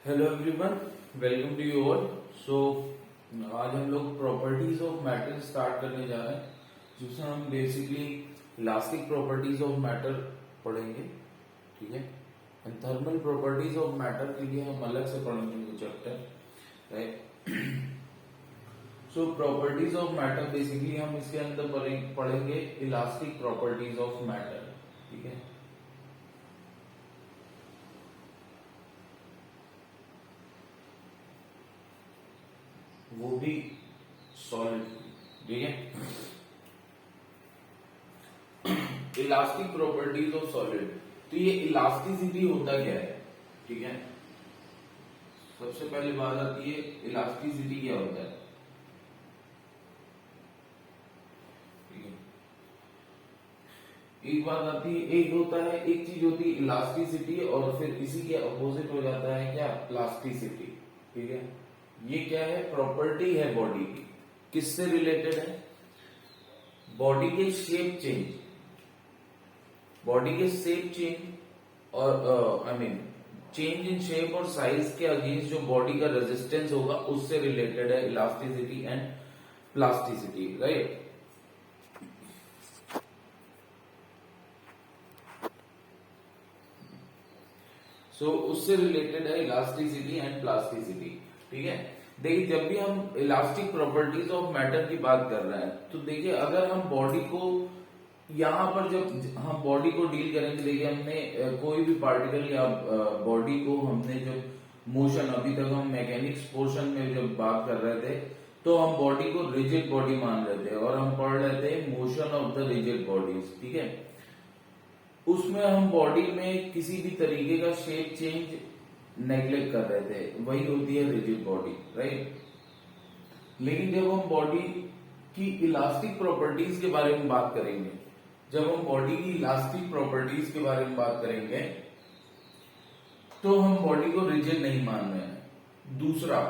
Hello everyone, welcome to you all. So आज हम लोग प्रॉपर्टीज ऑफ मैटर स्टार्ट करने जा रहे हैं, जिसमें हम basically elastic properties of matter पढ़ेंगे। ठीक है, and thermal properties of matter के लिए हम अलग से पढ़ेंगे वो chapter, right. So properties of matter basically हम इसके अंदर पढ़ेंगे इलास्टिक प्रॉपर्टीज ऑफ मैटर। ठीक है, वो भी सॉलिड। ठीक है, इलास्टिक प्रॉपर्टीज ऑफ सॉलिड। तो ये इलास्टिसिटी होता क्या है? ठीक है, सबसे पहली बात आती है इलास्टिसिटी क्या होता है। ठीक है, एक बात आती है, एक होता है, एक चीज होती है इलास्टिसिटी और फिर इसी के अपोजिट हो जाता है क्या? प्लास्टिसिटी। ठीक है, ये क्या है? प्रॉपर्टी है बॉडी की। किससे रिलेटेड है? बॉडी के शेप चेंज, बॉडी के शेप चेंज और I mean change in shape और साइज के अगेंस्ट जो बॉडी का रेजिस्टेंस होगा उससे रिलेटेड है इलास्टिसिटी एंड प्लास्टिसिटी, राइट। सो उससे रिलेटेड है इलास्टिसिटी एंड प्लास्टिसिटी। ठीक है, देखिए जब भी हम इलास्टिक प्रॉपर्टीज ऑफ मैटर की बात कर रहे हैं तो देखिए अगर हम बॉडी को यहाँ पर जब हम बॉडी को डील करेंगे, देखिए हमने कोई भी पार्टिकल या बॉडी को हमने जो मोशन, अभी तक हम मैकेनिक्स पोर्शन में जब बात कर रहे थे तो हम बॉडी को रिजिड बॉडी मान रहे थे और हम पढ़ रहे थे motion of the rigid bodies. ठीक है, उसमें हम बॉडी में किसी भी तरीके का शेप चेंज नेग्लेक्ट कर रहे थे, वही होती है रिजिड बॉडी, राइट। लेकिन जब हम बॉडी की इलास्टिक प्रॉपर्टीज के बारे में बात करेंगे, जब हम बॉडी की इलास्टिक प्रॉपर्टीज के बारे में बात करेंगे तो हम बॉडी को रिजिड नहीं मान रहे हैं। दूसरा,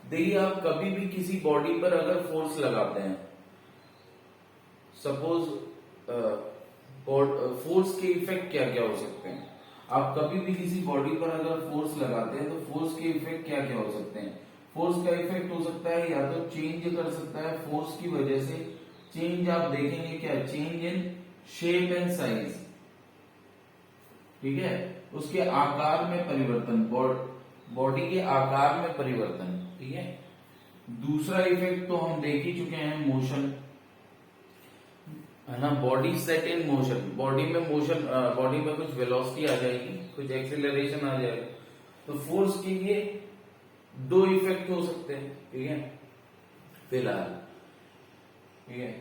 देखिए आप कभी भी किसी बॉडी पर अगर फोर्स लगाते हैं, सपोज फोर्स के इफेक्ट क्या क्या हो सकते हैं? आप कभी भी किसी बॉडी पर अगर फोर्स लगाते हैं तो फोर्स के इफेक्ट क्या क्या हो सकते हैं? फोर्स का इफेक्ट हो सकता है या तो चेंज कर सकता है फोर्स की वजह से। चेंज आप देखेंगे क्या? Change in shape and size. ठीक है, उसके आकार में परिवर्तन, बॉडी के आकार में परिवर्तन। ठीक है, दूसरा इफेक्ट तो हम देख ही चुके हैं, मोशन, है ना। Body set in motion, body में मोशन, बॉडी में कुछ वेलोसिटी आ जाएगी, कुछ एक्सेलरेशन आ जाएगा, तो फोर्स के लिए दो इफेक्ट हो सकते हैं। ठीक है, फिलहाल ठीक है,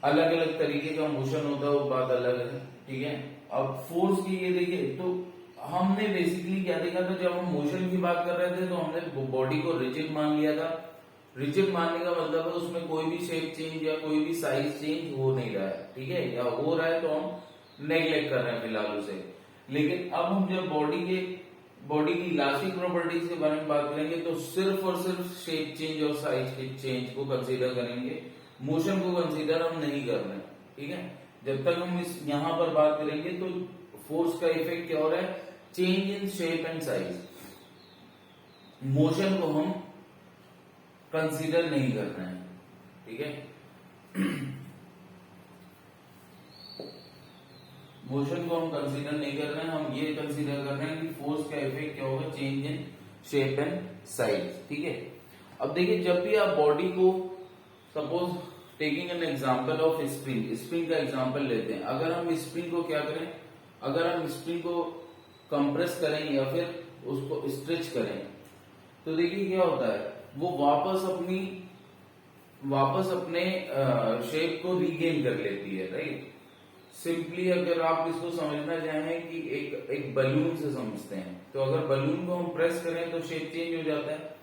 अलग अलग तरीके का मोशन होता है वो बात अलग है। ठीक है, अब फोर्स की ये देखिए, तो हमने बेसिकली क्या देखा था, जब हम मोशन की बात कर रहे थे तो हमने बॉडी को रिजिड मान लिया था। रिजिड मानने का मतलब है उसमें कोई भी शेप चेंज या कोई भी साइज चेंज हो नहीं रहा है। ठीक है, या हो रहा है तो हम नेग्लेक्ट कर रहे हैं फिलहाल उसे। लेकिन अब हम जब बॉडी की इलास्टिक प्रॉपर्टीज के बारे में बात करेंगे तो सिर्फ और सिर्फ शेप चेंज और साइज के चेंज को कंसीडर करेंगे, मोशन को कंसीडर हम नहीं कर रहे हैं। ठीक है, जब तक हम इस यहां पर बात करेंगे तो फोर्स का इफेक्ट क्या हो रहा है? Change in shape and size. Motion को हम कंसीडर नहीं कर रहे हैं। ठीक है, मोशन को हम कंसीडर नहीं कर रहे हैं, हम ये कंसीडर कर रहे हैं कि फोर्स का इफेक्ट क्या होगा? Change in shape and size. ठीक है, अब देखिए जब भी आप बॉडी को, suppose taking an example of spring, spring का एग्जांपल लेते हैं। अगर हम स्प्रिंग को क्या करें, अगर हम स्प्रिंग को कंप्रेस करें या फिर उसको स्ट्रेच करें तो देखिए क्या होता है, वो वापस अपने शेप को रीगेन कर लेती है, राइट। सिंपली अगर आप इसको समझना चाहें कि एक बलून से समझते हैं, तो अगर बलून को हम प्रेस करें तो शेप चेंज हो जाता है,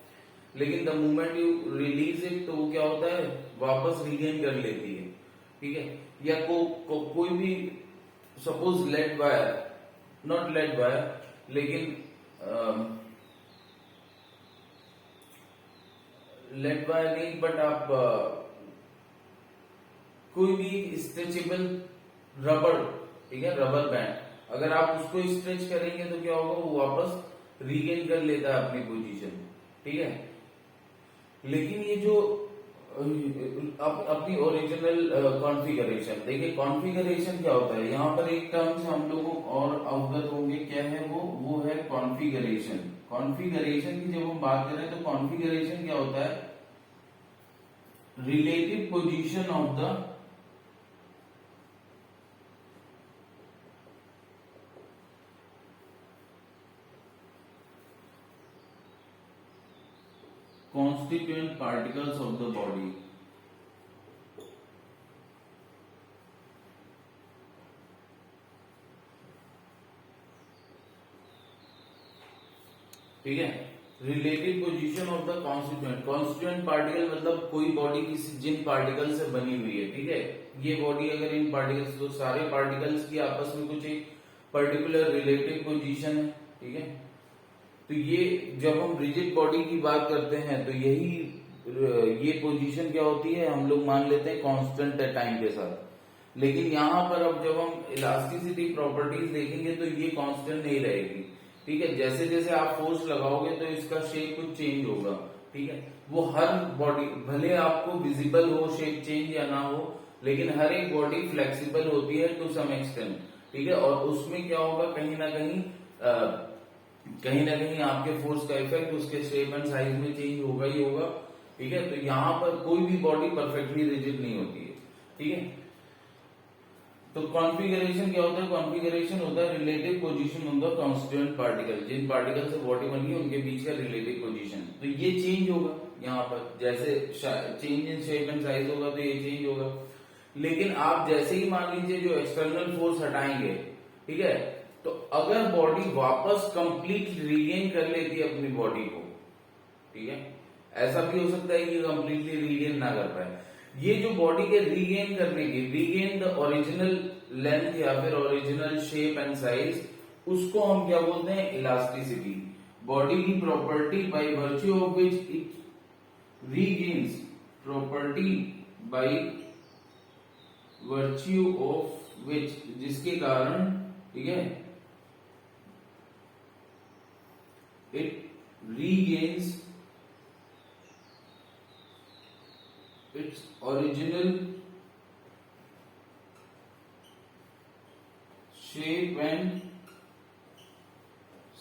लेकिन the moment you release it तो वो क्या होता है? वापस रीगेन कर लेती है। ठीक है, या कोई भी, suppose lead wire, not lead wire लेकिन लेड वायर नहीं, बट आप कोई भी स्ट्रेचेबल रबर, ठीक है, रबर बैंड, अगर आप उसको स्ट्रेच करेंगे तो क्या होगा? वो वापस रीगेन कर लेता है अपनी पोजीशन, ठीक है। लेकिन ये जो अपनी ओरिजिनल कॉन्फ़िगरेशन, देखिए कॉन्फ़िगरेशन क्या होता है, यहाँ पर एक टर्म से हम लोगों और अवगत होंगे, क्या है वो है कॉन्फ़िगरेशन। कॉन्फ़िगरेशन की जब हम बात करें तो कॉन्फ़िगरेशन क्या होता है, relative position of the constituent particles of the body। ठीक है, relative position of the constituent. Constituent particle मतलब कोई बॉडी किसी जिन पार्टिकल से बनी हुई है, ठीक है। ये बॉडी अगर इन पार्टिकल्स, तो सारे पार्टिकल्स की आपस में कुछ एक पर्टिकुलर रिलेटिव पोजीशन है, ठीक है। तो ये जब हम रिजिड बॉडी की बात करते हैं तो यही ये पोजीशन क्या होती है, हम लोग मान लेते हैं कांस्टेंट है टाइम के साथ। लेकिन यहाँ पर अब जब हम इलास्टिसिटी प्रॉपर्टीज देखेंगे तो ये कांस्टेंट नहीं रहेगी, ठीक है। जैसे जैसे आप फोर्स लगाओगे तो इसका शेप कुछ चेंज होगा, ठीक है। वो हर बॉडी, भले आपको विजिबल हो शेप चेंज या ना हो, लेकिन हर एक बॉडी फ्लेक्सिबल होती है टू सम एक्सटेंट, ठीक है। और उसमें क्या होगा, कहीं ना कहीं आपके फोर्स का इफेक्ट उसके शेप एंड साइज में चेंज होगा ही होगा, ठीक है। तो यहाँ पर कोई भी बॉडी परफेक्टली रिजिड नहीं होती है, ठीक है। तो कॉन्फ़िगरेशन क्या होता है, कॉन्फ़िगरेशन होता है relative position of the constituent particle. जिन पार्टिकल से बॉडी बनी है उनके बीच का रिलेटिव पोजीशन, तो ये चेंज होगा यहाँ पर, जैसे change in shape and size होगा तो ये चेंज होगा। लेकिन आप जैसे ही मान लीजिए जो एक्सटर्नल फोर्स हटाएंगे, ठीक है, तो अगर बॉडी वापस कंप्लीट रीगेन कर लेती है अपनी बॉडी को, ठीक है, ऐसा भी हो सकता है कि कंप्लीटली रीगेन ना कर पाए। ये जो बॉडी के रीगेन करने की, रीगेन द ओरिजिनल लेंथ या फिर ओरिजिनल शेप एंड साइज, उसको हम क्या बोलते हैं, इलास्टिसिटी। बॉडी की property by virtue of which it regains, property by virtue of which, जिसके कारण, ठीक है, it regains its original shape and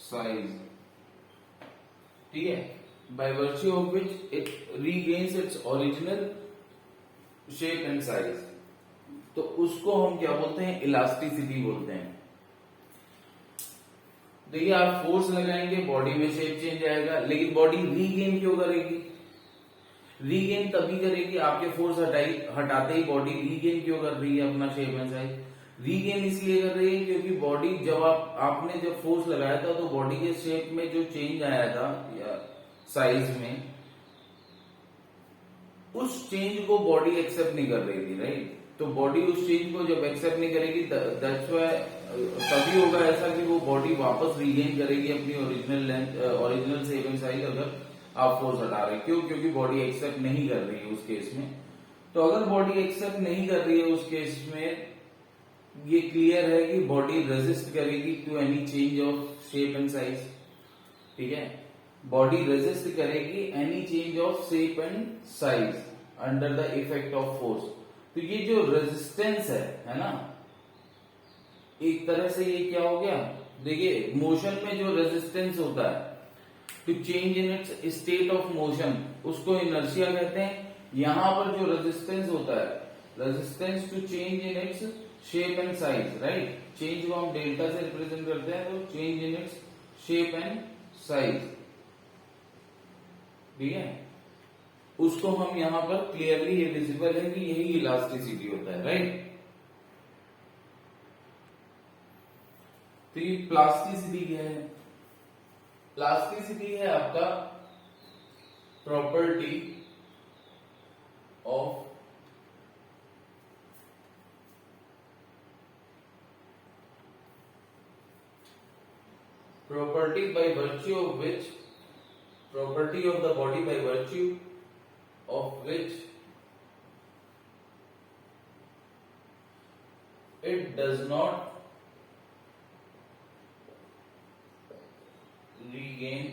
size, ठीक है, by virtue of which it regains its original shape and size। तो उसको हम क्या बोलते हैं, इलास्टिसिटी बोलते हैं। देखिए आप फोर्स लगाएंगे बॉडी में शेप चेंज आएगा, लेकिन बॉडी रीगेन क्यों करेगी, रीगेन तभी करेगी, आपके फोर्स हटाते ही बॉडी रीगेन क्यों कर रही है अपना शेप एंड साइज, रीगेन इसलिए कर रही है क्योंकि बॉडी जब आपने जब फोर्स लगाया था तो बॉडी के शेप में जो चेंज आया था या साइज में, उस चेंज को बॉडी एक्सेप्ट नहीं कर रही थी, राइट। तो बॉडी उस चेंज को जब एक्सेप्ट नहीं करेगी, दैट्स व्हाई तभी होगा ऐसा कि वो बॉडी वापस रीगेन करेगी अपनी original length, original shape and size, अगर आप फोर्स हटा रहे। क्यों, क्योंकि बॉडी एक्सेप्ट नहीं कर रही है उस केस में। तो अगर बॉडी एक्सेप्ट नहीं कर रही है उस केस में, ये क्लियर है कि बॉडी रेजिस्ट करेगी to any change of shape and size, ठीक है। बॉडी रेजिस्ट करेगी any change of shape and size under the effect of force. तो ये जो रेजिस्टेंस है ना, एक तरह से ये क्या हो गया, देखिए मोशन में जो रेजिस्टेंस होता है to change in its state of motion, उसको इनर्शिया कहते हैं। यहां पर जो रेजिस्टेंस होता है, resistance to change in its shape and size, right. Change को हम डेल्टा से रिप्रेजेंट करते हैं, तो change in its shape and size, ठीक है, उसको हम यहां पर क्लियरली ये विजिबल है कि यही इलास्टिसिटी होता है, राइट। तो ये प्लास्टिसिटी क्या है, प्लास्टिसिटी है आपका property of property by virtue of which, property of the body by virtue of which it does not regain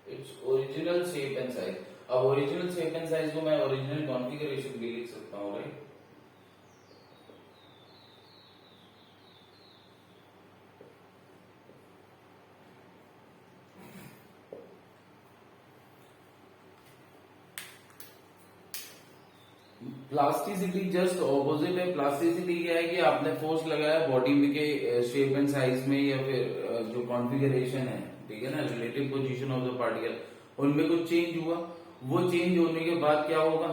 its original shape and size। अब ओरिजिनल शेप एंड साइज को मैं original configuration भी लिख सकता हूँ, right. Plasticity just opposite है। Plasticity क्या है कि आपने फोर्स लगाया बॉडी में के शेप एंड साइज में या फिर जो कॉन्फ़िगरेशन है, ठीक है ना, relative position of the particle, उनमें कुछ चेंज हुआ। वो चेंज होने के बाद क्या होगा,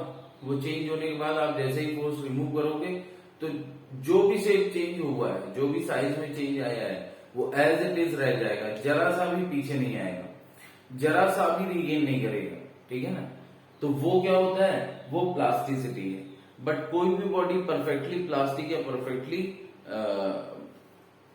वो चेंज होने के बाद आप जैसे ही फोर्स रिमूव करोगे तो जो भी शेप चेंज हुआ है, जो भी साइज में चेंज आया है, वो एज इट इज रह जाएगा, जरा सा भी पीछे नहीं आएगा, जरा सा भी रिगेन नहीं करेगा, ठीक है ना। तो वो क्या होता है, वो प्लास्टिसिटी है। बट कोई भी बॉडी परफेक्टली प्लास्टिक या परफेक्टली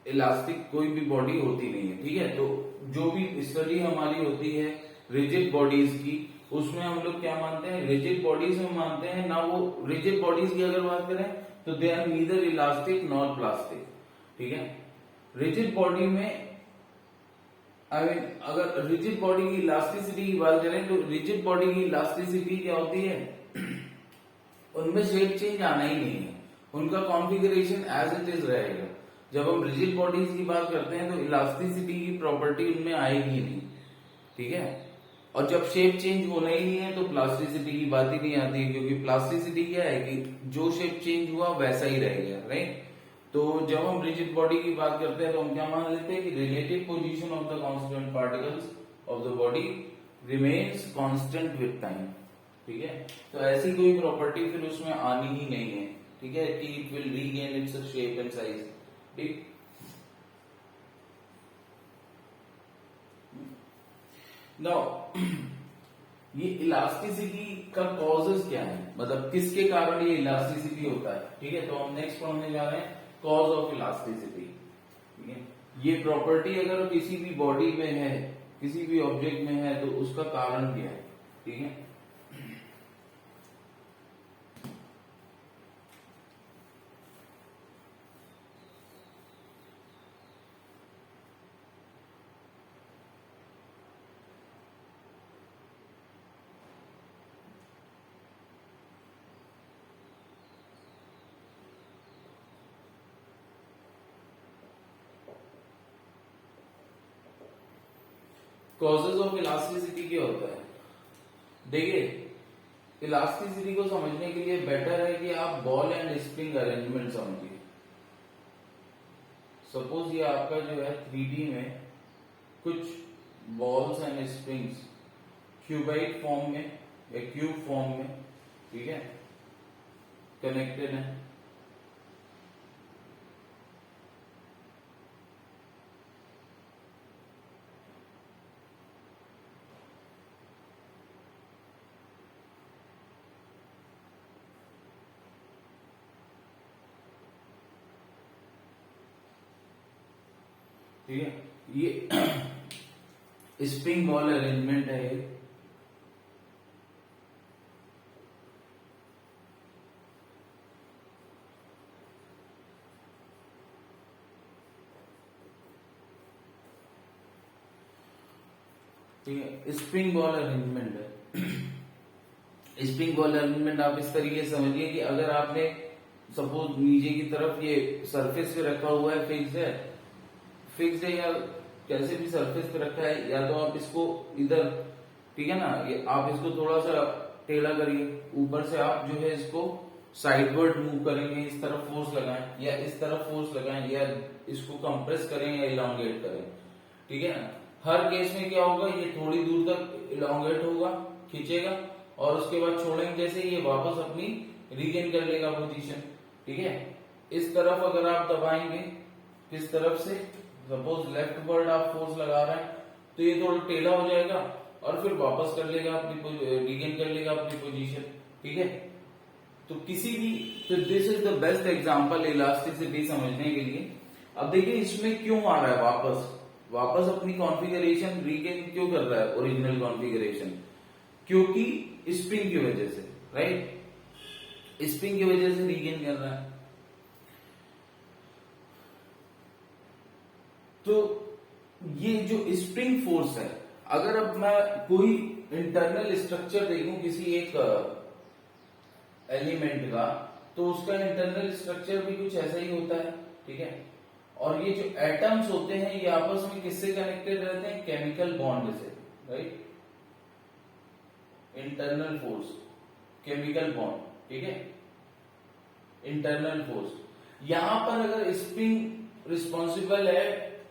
इलास्टिक कोई भी बॉडी होती नहीं है, ठीक है। तो जो भी स्टडी हमारी होती है रिजिड बॉडीज की, उसमें हम लोग क्या मानते हैं, रिजिड बॉडीज में मानते हैं ना। वो रिजिड बॉडीज की अगर बात करें तो they are neither elastic nor plastic, ठीक है। रिजिड बॉडी में अगर रिजिड बॉडी की इलास्टिसिटी की बात करें तो रिजिड बॉडी की इलास्टिसिटी क्या होती है, उनमें शेप चेंज आना ही नहीं है, उनका कॉन्फ़िगरेशन एज इट इज रहेगा। जब हम रिजिड बॉडीज की बात करते हैं तो इलास्टिसिटी की प्रॉपर्टी उनमें आएगी नहीं, ठीक है। और जब शेप चेंज होना ही नहीं है तो प्लास्टिसिटी की बात ही नहीं आती है, क्योंकि प्लास्टिसिटी क्या है कि जो शेप चेंज हुआ वैसा ही रह गया, राइट। तो जब हम रिजिड बॉडी की बात करते हैं तो हम क्या मान लेते हैं कि relative position of the constant particles of the body remains constant with time, ठीक है। तो ऐसी कोई प्रॉपर्टी फिर उसमें आनी ही नहीं है, ठीक है, कि it will regain it's shape and size, ठीक। नाउ ये इलास्टिसिटी का कॉजेस क्या है, मतलब किसके कारण ये इलास्टिसिटी होता है, ठीक है। तो हम नेक्स्ट पढ़ने जा रहे हैं कॉज ऑफ इलास्टिसिटी, ठीक है। ये प्रॉपर्टी अगर किसी भी बॉडी में है, किसी भी ऑब्जेक्ट में है, तो उसका कारण क्या है, ठीक है। कॉजेज ऑफ इलास्टिसिटी क्या होता है, देखिए इलास्टिसिटी को समझने के लिए बेटर है कि आप बॉल एंड स्प्रिंग अरेंजमेंट समझिए। सपोज ये आपका जो है 3D में कुछ balls and springs cuboid form में या क्यूब फॉर्म में, ठीक है, कनेक्टेड है। ठीक है, ये स्प्रिंग बॉल अरेंजमेंट है ये। ठीक है, स्प्रिंग बॉल अरेंजमेंट है। स्प्रिंग बॉल अरेंजमेंट आप इस तरीके से समझिए कि अगर आपने सपोज नीचे की तरफ ये सरफेस पे रखा हुआ है, फिक्स्ड है या कैसे भी सरफेस पे रखा है, या तो आप इसको इधर, ठीक है ना, ये आप इसको थोड़ा सा टेढ़ा करिए, ऊपर से आप जो है इसको साइडवर्ड मूव करेंगे, इस तरफ फोर्स लगाएं या इस तरफ फोर्स लगाएं, या इसको कंप्रेस करें या इलांगेट करें, ठीक है ना। हर केस में क्या होगा, ये थोड़ी दूर तक इलांगेट होगा, खींचेगा, और उसके बाद छोड़ेंगे, जैसे ये वापस अपनी रीगेन कर लेगा पोजीशन, ठीक है। इस तरफ अगर आप दबाएंगे, किस तरफ से, सपोज लेफ्ट वर्ड आप फोर्स लगा रहे हैं, तो ये थोड़ा टेढ़ा हो जाएगा और फिर वापस कर लेगा अपनी, रीगेन कर लेगा अपनी पोजीशन, ठीक है। तो किसी भी, तो this is the best example elasticity समझने के लिए। अब देखिए इसमें क्यों आ रहा है वापस अपनी कॉन्फ़िगरेशन रीगेन क्यों कर रहा है, ओरिजिनल कॉन्फ़िगरेशन, क्योंकि स्प्रिंग की वजह से, राइट, स्प्रिंग की वजह से रीगेन कर रहा है। तो ये जो स्प्रिंग फोर्स है, अगर अब मैं कोई इंटरनल स्ट्रक्चर देखूं किसी एक एलिमेंट का, तो उसका इंटरनल स्ट्रक्चर भी कुछ ऐसा ही होता है, ठीक है। और ये जो एटम्स होते हैं ये आपस में किससे कनेक्टेड रहते हैं, केमिकल बॉन्ड से, right. Internal force, chemical bond, ठीक है, इंटरनल फोर्स। यहां पर अगर स्प्रिंग रिस्पॉन्सिबल है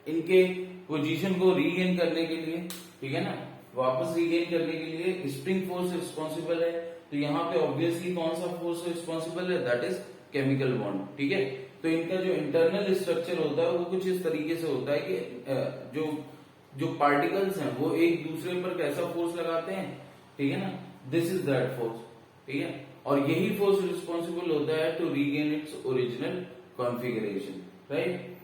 इनके पोजीशन को रीगेन करने के लिए, ठीक है ना, वापस रीगेन करने के लिए स्प्रिंग फोर्स रिस्पॉन्सिबल है, तो यहाँ पे ऑब्वियसली कौन सा फोर्स रिस्पॉन्सिबल है, दैट इज केमिकल बॉन्ड, ठीक है। तो इनका जो इंटरनल स्ट्रक्चर होता है वो कुछ इस तरीके से होता है कि जो पार्टिकल्स हैं वो एक दूसरे पर कैसा फोर्स लगाते हैं, ठीक है ना, दिस इज दैट फोर्स, ठीक है। और यही फोर्स रिस्पॉन्सिबल होता है to regain its original configuration, right.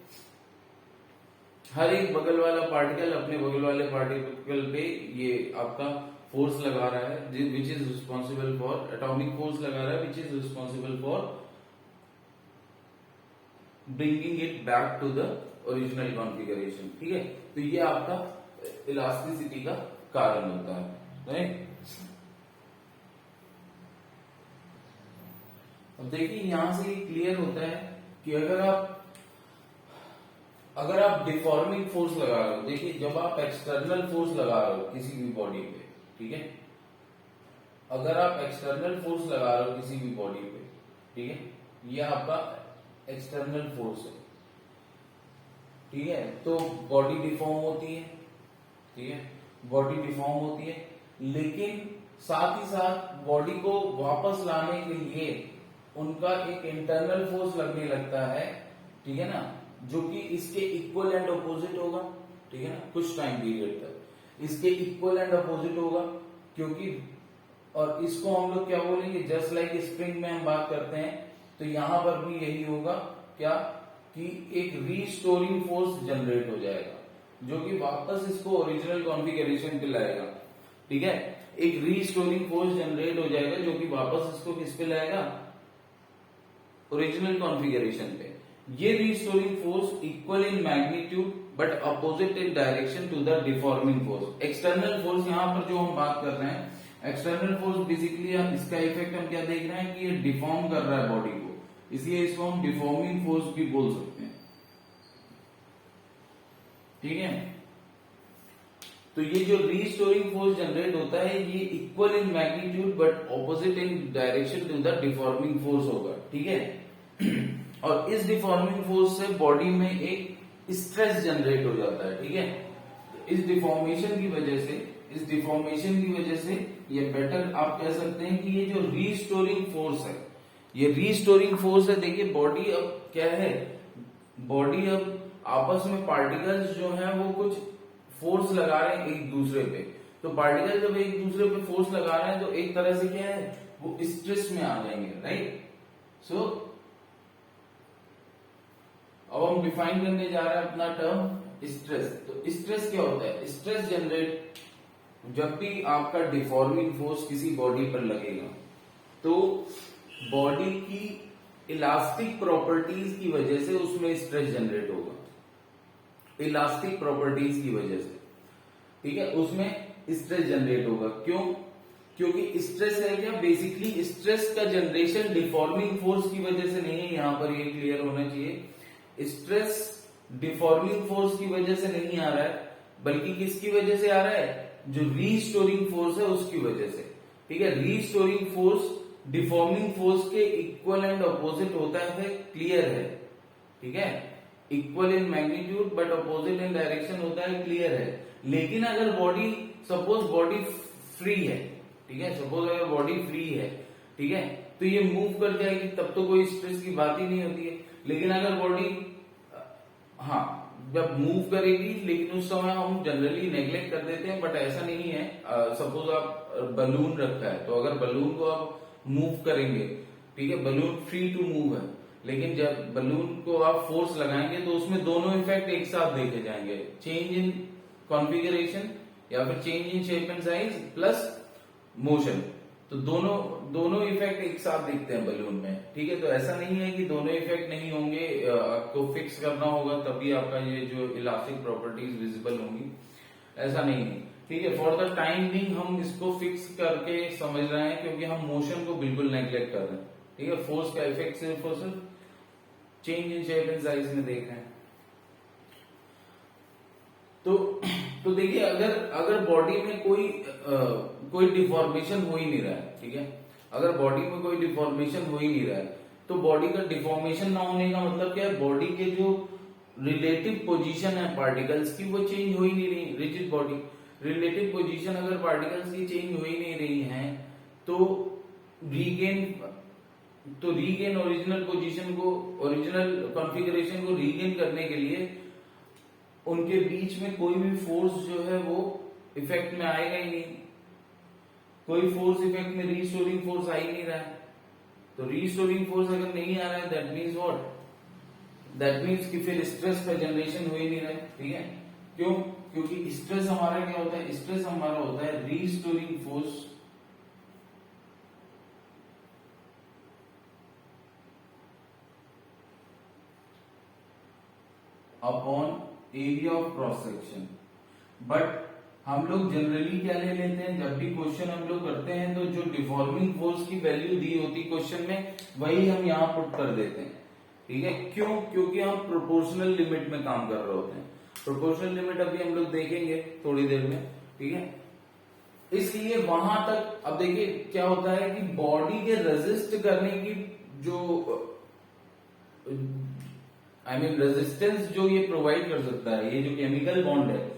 हर एक बगल वाला पार्टिकल अपने बगल वाले पार्टिकल पे ये आपका फोर्स लगा रहा है, which is responsible for atomic force लगा रहा है, which is responsible for bringing it back to the original configuration, ठीक है। तो ये आपका इलास्टिसिटी का कारण होता है, राइट। अब देखिए यहां से ये क्लियर होता है कि अगर आप डिफॉर्मिंग फोर्स लगा रहे हो, देखिए जब आप एक्सटर्नल फोर्स लगा रहे हो किसी भी बॉडी पे, ठीक है, अगर आप एक्सटर्नल फोर्स लगा रहे हो किसी भी बॉडी पे, ठीक है, ये आपका एक्सटर्नल फोर्स है, ठीक है, तो बॉडी डिफॉर्म होती है, ठीक है, बॉडी डिफॉर्म होती है, लेकिन साथ ही साथ बॉडी को वापस लाने के लिए उनका एक इंटरनल फोर्स लगने लगता है, ठीक है ना, जो कि इसके इक्वल एंड अपोजिट होगा, ठीक है ना, कुछ टाइम पीरियड तक इसके इक्वल एंड अपोजिट होगा, क्योंकि और इसको हम लोग क्या बोलेंगे, जस्ट लाइक स्प्रिंग में हम बात करते हैं, तो यहां पर भी यही होगा, क्या कि एक रीस्टोरिंग फोर्स जनरेट हो जाएगा जो कि वापस इसको ओरिजिनल कॉन्फ़िगरेशन पे लाएगा, ठीक है। एक रीस्टोरिंग फोर्स जनरेट हो जाएगा जो कि वापस इसको किस पे लाएगा, ओरिजिनल कॉन्फ़िगरेशन पे। ये restoring force equal in magnitude but opposite in direction to the deforming force. External force यहां पर जो हम बात कर रहे हैं, एक्सटर्नल फोर्स बेसिकली इसका इफेक्ट हम क्या देख रहे हैं कि ये डिफॉर्म कर रहा है बॉडी को, इसलिए इसको हम डिफॉर्मिंग फोर्स भी बोल सकते हैं, ठीक है। तो ये जो रीस्टोरिंग फोर्स जनरेट होता है ये equal in magnitude but opposite in direction to the deforming force होगा, ठीक है। और इस डिफॉर्मिंग फोर्स से बॉडी में एक स्ट्रेस जनरेट हो जाता है, ठीक है। इस डिफॉर्मेशन की वजह से ये बेटर आप कह सकते हैं कि ये जो रीस्टोरिंग फोर्स है, ये रीस्टोरिंग फोर्स है। देखिए बॉडी अब क्या है, बॉडी अब आपस में पार्टिकल्स जो हैं वो कुछ फोर्स लगा रहे हैं एक दूसरे पे, तो पार्टिकल जब एक दूसरे पे फोर्स लगा रहे हैं तो एक तरह से क्या है, वो स्ट्रेस में आ जाएंगे, राइट। सो अब हम डिफाइन करने जा रहे हैं अपना टर्म स्ट्रेस। तो स्ट्रेस क्या होता है, स्ट्रेस जनरेट जब भी आपका डिफॉर्मिंग फोर्स किसी बॉडी पर लगेगा तो बॉडी की इलास्टिक प्रॉपर्टीज की वजह से उसमें स्ट्रेस जनरेट होगा, इलास्टिक प्रॉपर्टीज की वजह से, ठीक है, उसमें स्ट्रेस जनरेट होगा। क्यों, क्योंकि स्ट्रेस है क्या, बेसिकली स्ट्रेस का जनरेशन डिफॉर्मिंग फोर्स की वजह से नहीं है, यहां पर ये क्लियर होना चाहिए। स्ट्रेस डिफॉर्मिंग फोर्स की वजह से नहीं आ रहा है, बल्कि किसकी वजह से आ रहा है, जो रीस्टोरिंग फोर्स है उसकी वजह से, ठीक है। रीस्टोरिंग फोर्स डिफॉर्मिंग फोर्स के इक्वल एंड अपोजिट होता है, क्लियर है, ठीक है। Equal in magnitude but opposite in direction होता है, क्लियर है। लेकिन अगर बॉडी, सपोज बॉडी फ्री है, ठीक है, सपोज अगर बॉडी फ्री है, ठीक है, तो ये मूव कर जाएगी, तब तो कोई स्ट्रेस की बात ही नहीं होती है। लेकिन अगर बॉडी हाँ जब मूव करेगी, लेकिन उस समय हम जनरली नेग्लेक्ट कर देते हैं, बट ऐसा नहीं है। सपोज आप बलून रखा है, तो अगर बलून को आप मूव करेंगे, ठीक है, बलून फ्री टू मूव है, लेकिन जब बलून को आप फोर्स लगाएंगे तो उसमें दोनों इफेक्ट एक साथ देखे जाएंगे, चेंज इन कॉन्फ़िगरेशन या फिर change in shape and size plus motion. तो दोनों दोनों इफेक्ट एक साथ दिखते हैं बलून में, ठीक है। तो ऐसा नहीं है कि दोनों इफेक्ट नहीं होंगे, आपको फिक्स करना होगा तभी आपका ये जो इलास्टिक प्रॉपर्टीज विजिबल होंगी, ऐसा नहीं है, ठीक है। फॉर द टाइम बिंग हम इसको फिक्स करके समझ रहे हैं क्योंकि हम मोशन को बिल्कुल नेग्लेक्ट कर रहे हैं, ठीक है। फोर्स का इफेक्ट सिर्फ और सिर्फ change in shape and size में देख रहे हैं। तो देखिए अगर बॉडी में कोई डिफॉर्मेशन हो ही नहीं रहा है, ठीक है, अगर बॉडी में कोई डिफॉर्मेशन हो ही नहीं रहा है, तो बॉडी का डिफॉर्मेशन ना होने का मतलब क्या है, बॉडी के जो रिलेटिव पोजीशन है पार्टिकल्स की वो चेंज हो ही नहीं रही। रिजिड बॉडी रिलेटिव पोजीशन अगर पार्टिकल्स की चेंज हो ही नहीं रही है तो रीगेन ओरिजिनल पोजीशन को, ओरिजिनल कॉन्फ़िगरेशन को रीगेन करने के लिए उनके बीच में कोई भी फोर्स जो है वो इफेक्ट में आएगा ही नहीं, कोई फोर्स इफेक्ट में रीस्टोरिंग फोर्स आ ही नहीं रहा है। तो रीस्टोरिंग फोर्स अगर नहीं आ रहा है that means what, that means कि फिर स्ट्रेस का जनरेशन हो ही नहीं रहा है, ठीक है। क्यों? क्योंकि स्ट्रेस हमारा क्या होता है, स्ट्रेस हमारा होता है restoring force upon area of cross section. But हम लोग जनरली क्या ले लेते हैं, जब भी क्वेश्चन हम लोग करते हैं तो जो डिफॉर्मिंग फोर्स की वैल्यू दी होती क्वेश्चन में वही हम यहां पुट कर देते हैं, ठीक है। क्यों? क्योंकि हम प्रोपोर्शनल लिमिट में काम कर रहे होते हैं। प्रोपोर्शनल लिमिट अभी हम लोग देखेंगे थोड़ी देर में, ठीक है। इसलिए वहां तक अब देखिए क्या होता है कि बॉडी के रेजिस्ट करने की जो रेजिस्टेंस जो ये प्रोवाइड कर सकता है, ये जो केमिकल बॉन्ड है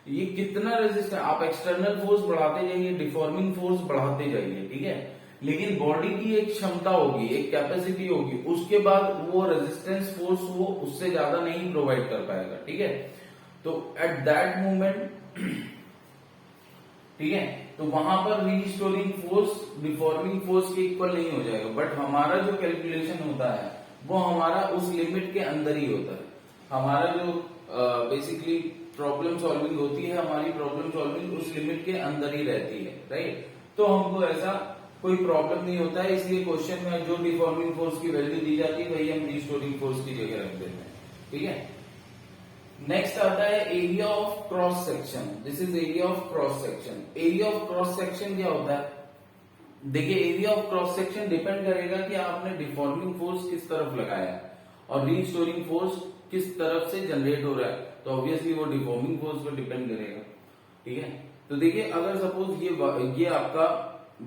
ये कितना रेजिस्ट है, आप एक्सटर्नल फोर्स बढ़ाते जाइए, डिफॉर्मिंग फोर्स बढ़ाते जाइए, ठीक है। लेकिन बॉडी की एक क्षमता होगी, एक कैपेसिटी होगी, उसके बाद वो रेजिस्टेंस फोर्स वो उससे ज्यादा नहीं प्रोवाइड कर पाएगा, ठीक है। तो एट दैट मोमेंट, ठीक है, तो वहां पर रीस्टोरिंग फोर्स डिफॉर्मिंग फोर्स के इक्वल नहीं हो जाएगा। बट हमारा जो कैलकुलेशन होता है वो हमारा उस लिमिट के अंदर ही होता है। हमारा जो बेसिकली प्रॉब्लम सॉल्विंग होती है, हमारी प्रॉब्लम सॉल्विंग उस लिमिट के अंदर ही रहती है, राइट। तो हमको ऐसा कोई प्रॉब्लम नहीं होता है, इसलिए क्वेश्चन में जो डिफॉर्मिंग फोर्स की वैल्यू दी जाती है वही हम रीस्टोरिंग फोर्स की जगह रख देते हैं, ठीक है। नेक्स्ट आता है area of cross section. This is area of cross section. Area of cross section क्या होता है, देखिए area of cross section depend करेगा कि आपने डिफॉर्मिंग फोर्स किस तरफ लगाया है और रीस्टोरिंग फोर्स किस तरफ से जनरेट हो रहा है, तो ऑब्वियसली वो डिफॉर्मिंग फोर्स पर डिपेंड करेगा, ठीक है। तो देखिए अगर सपोज ये आपका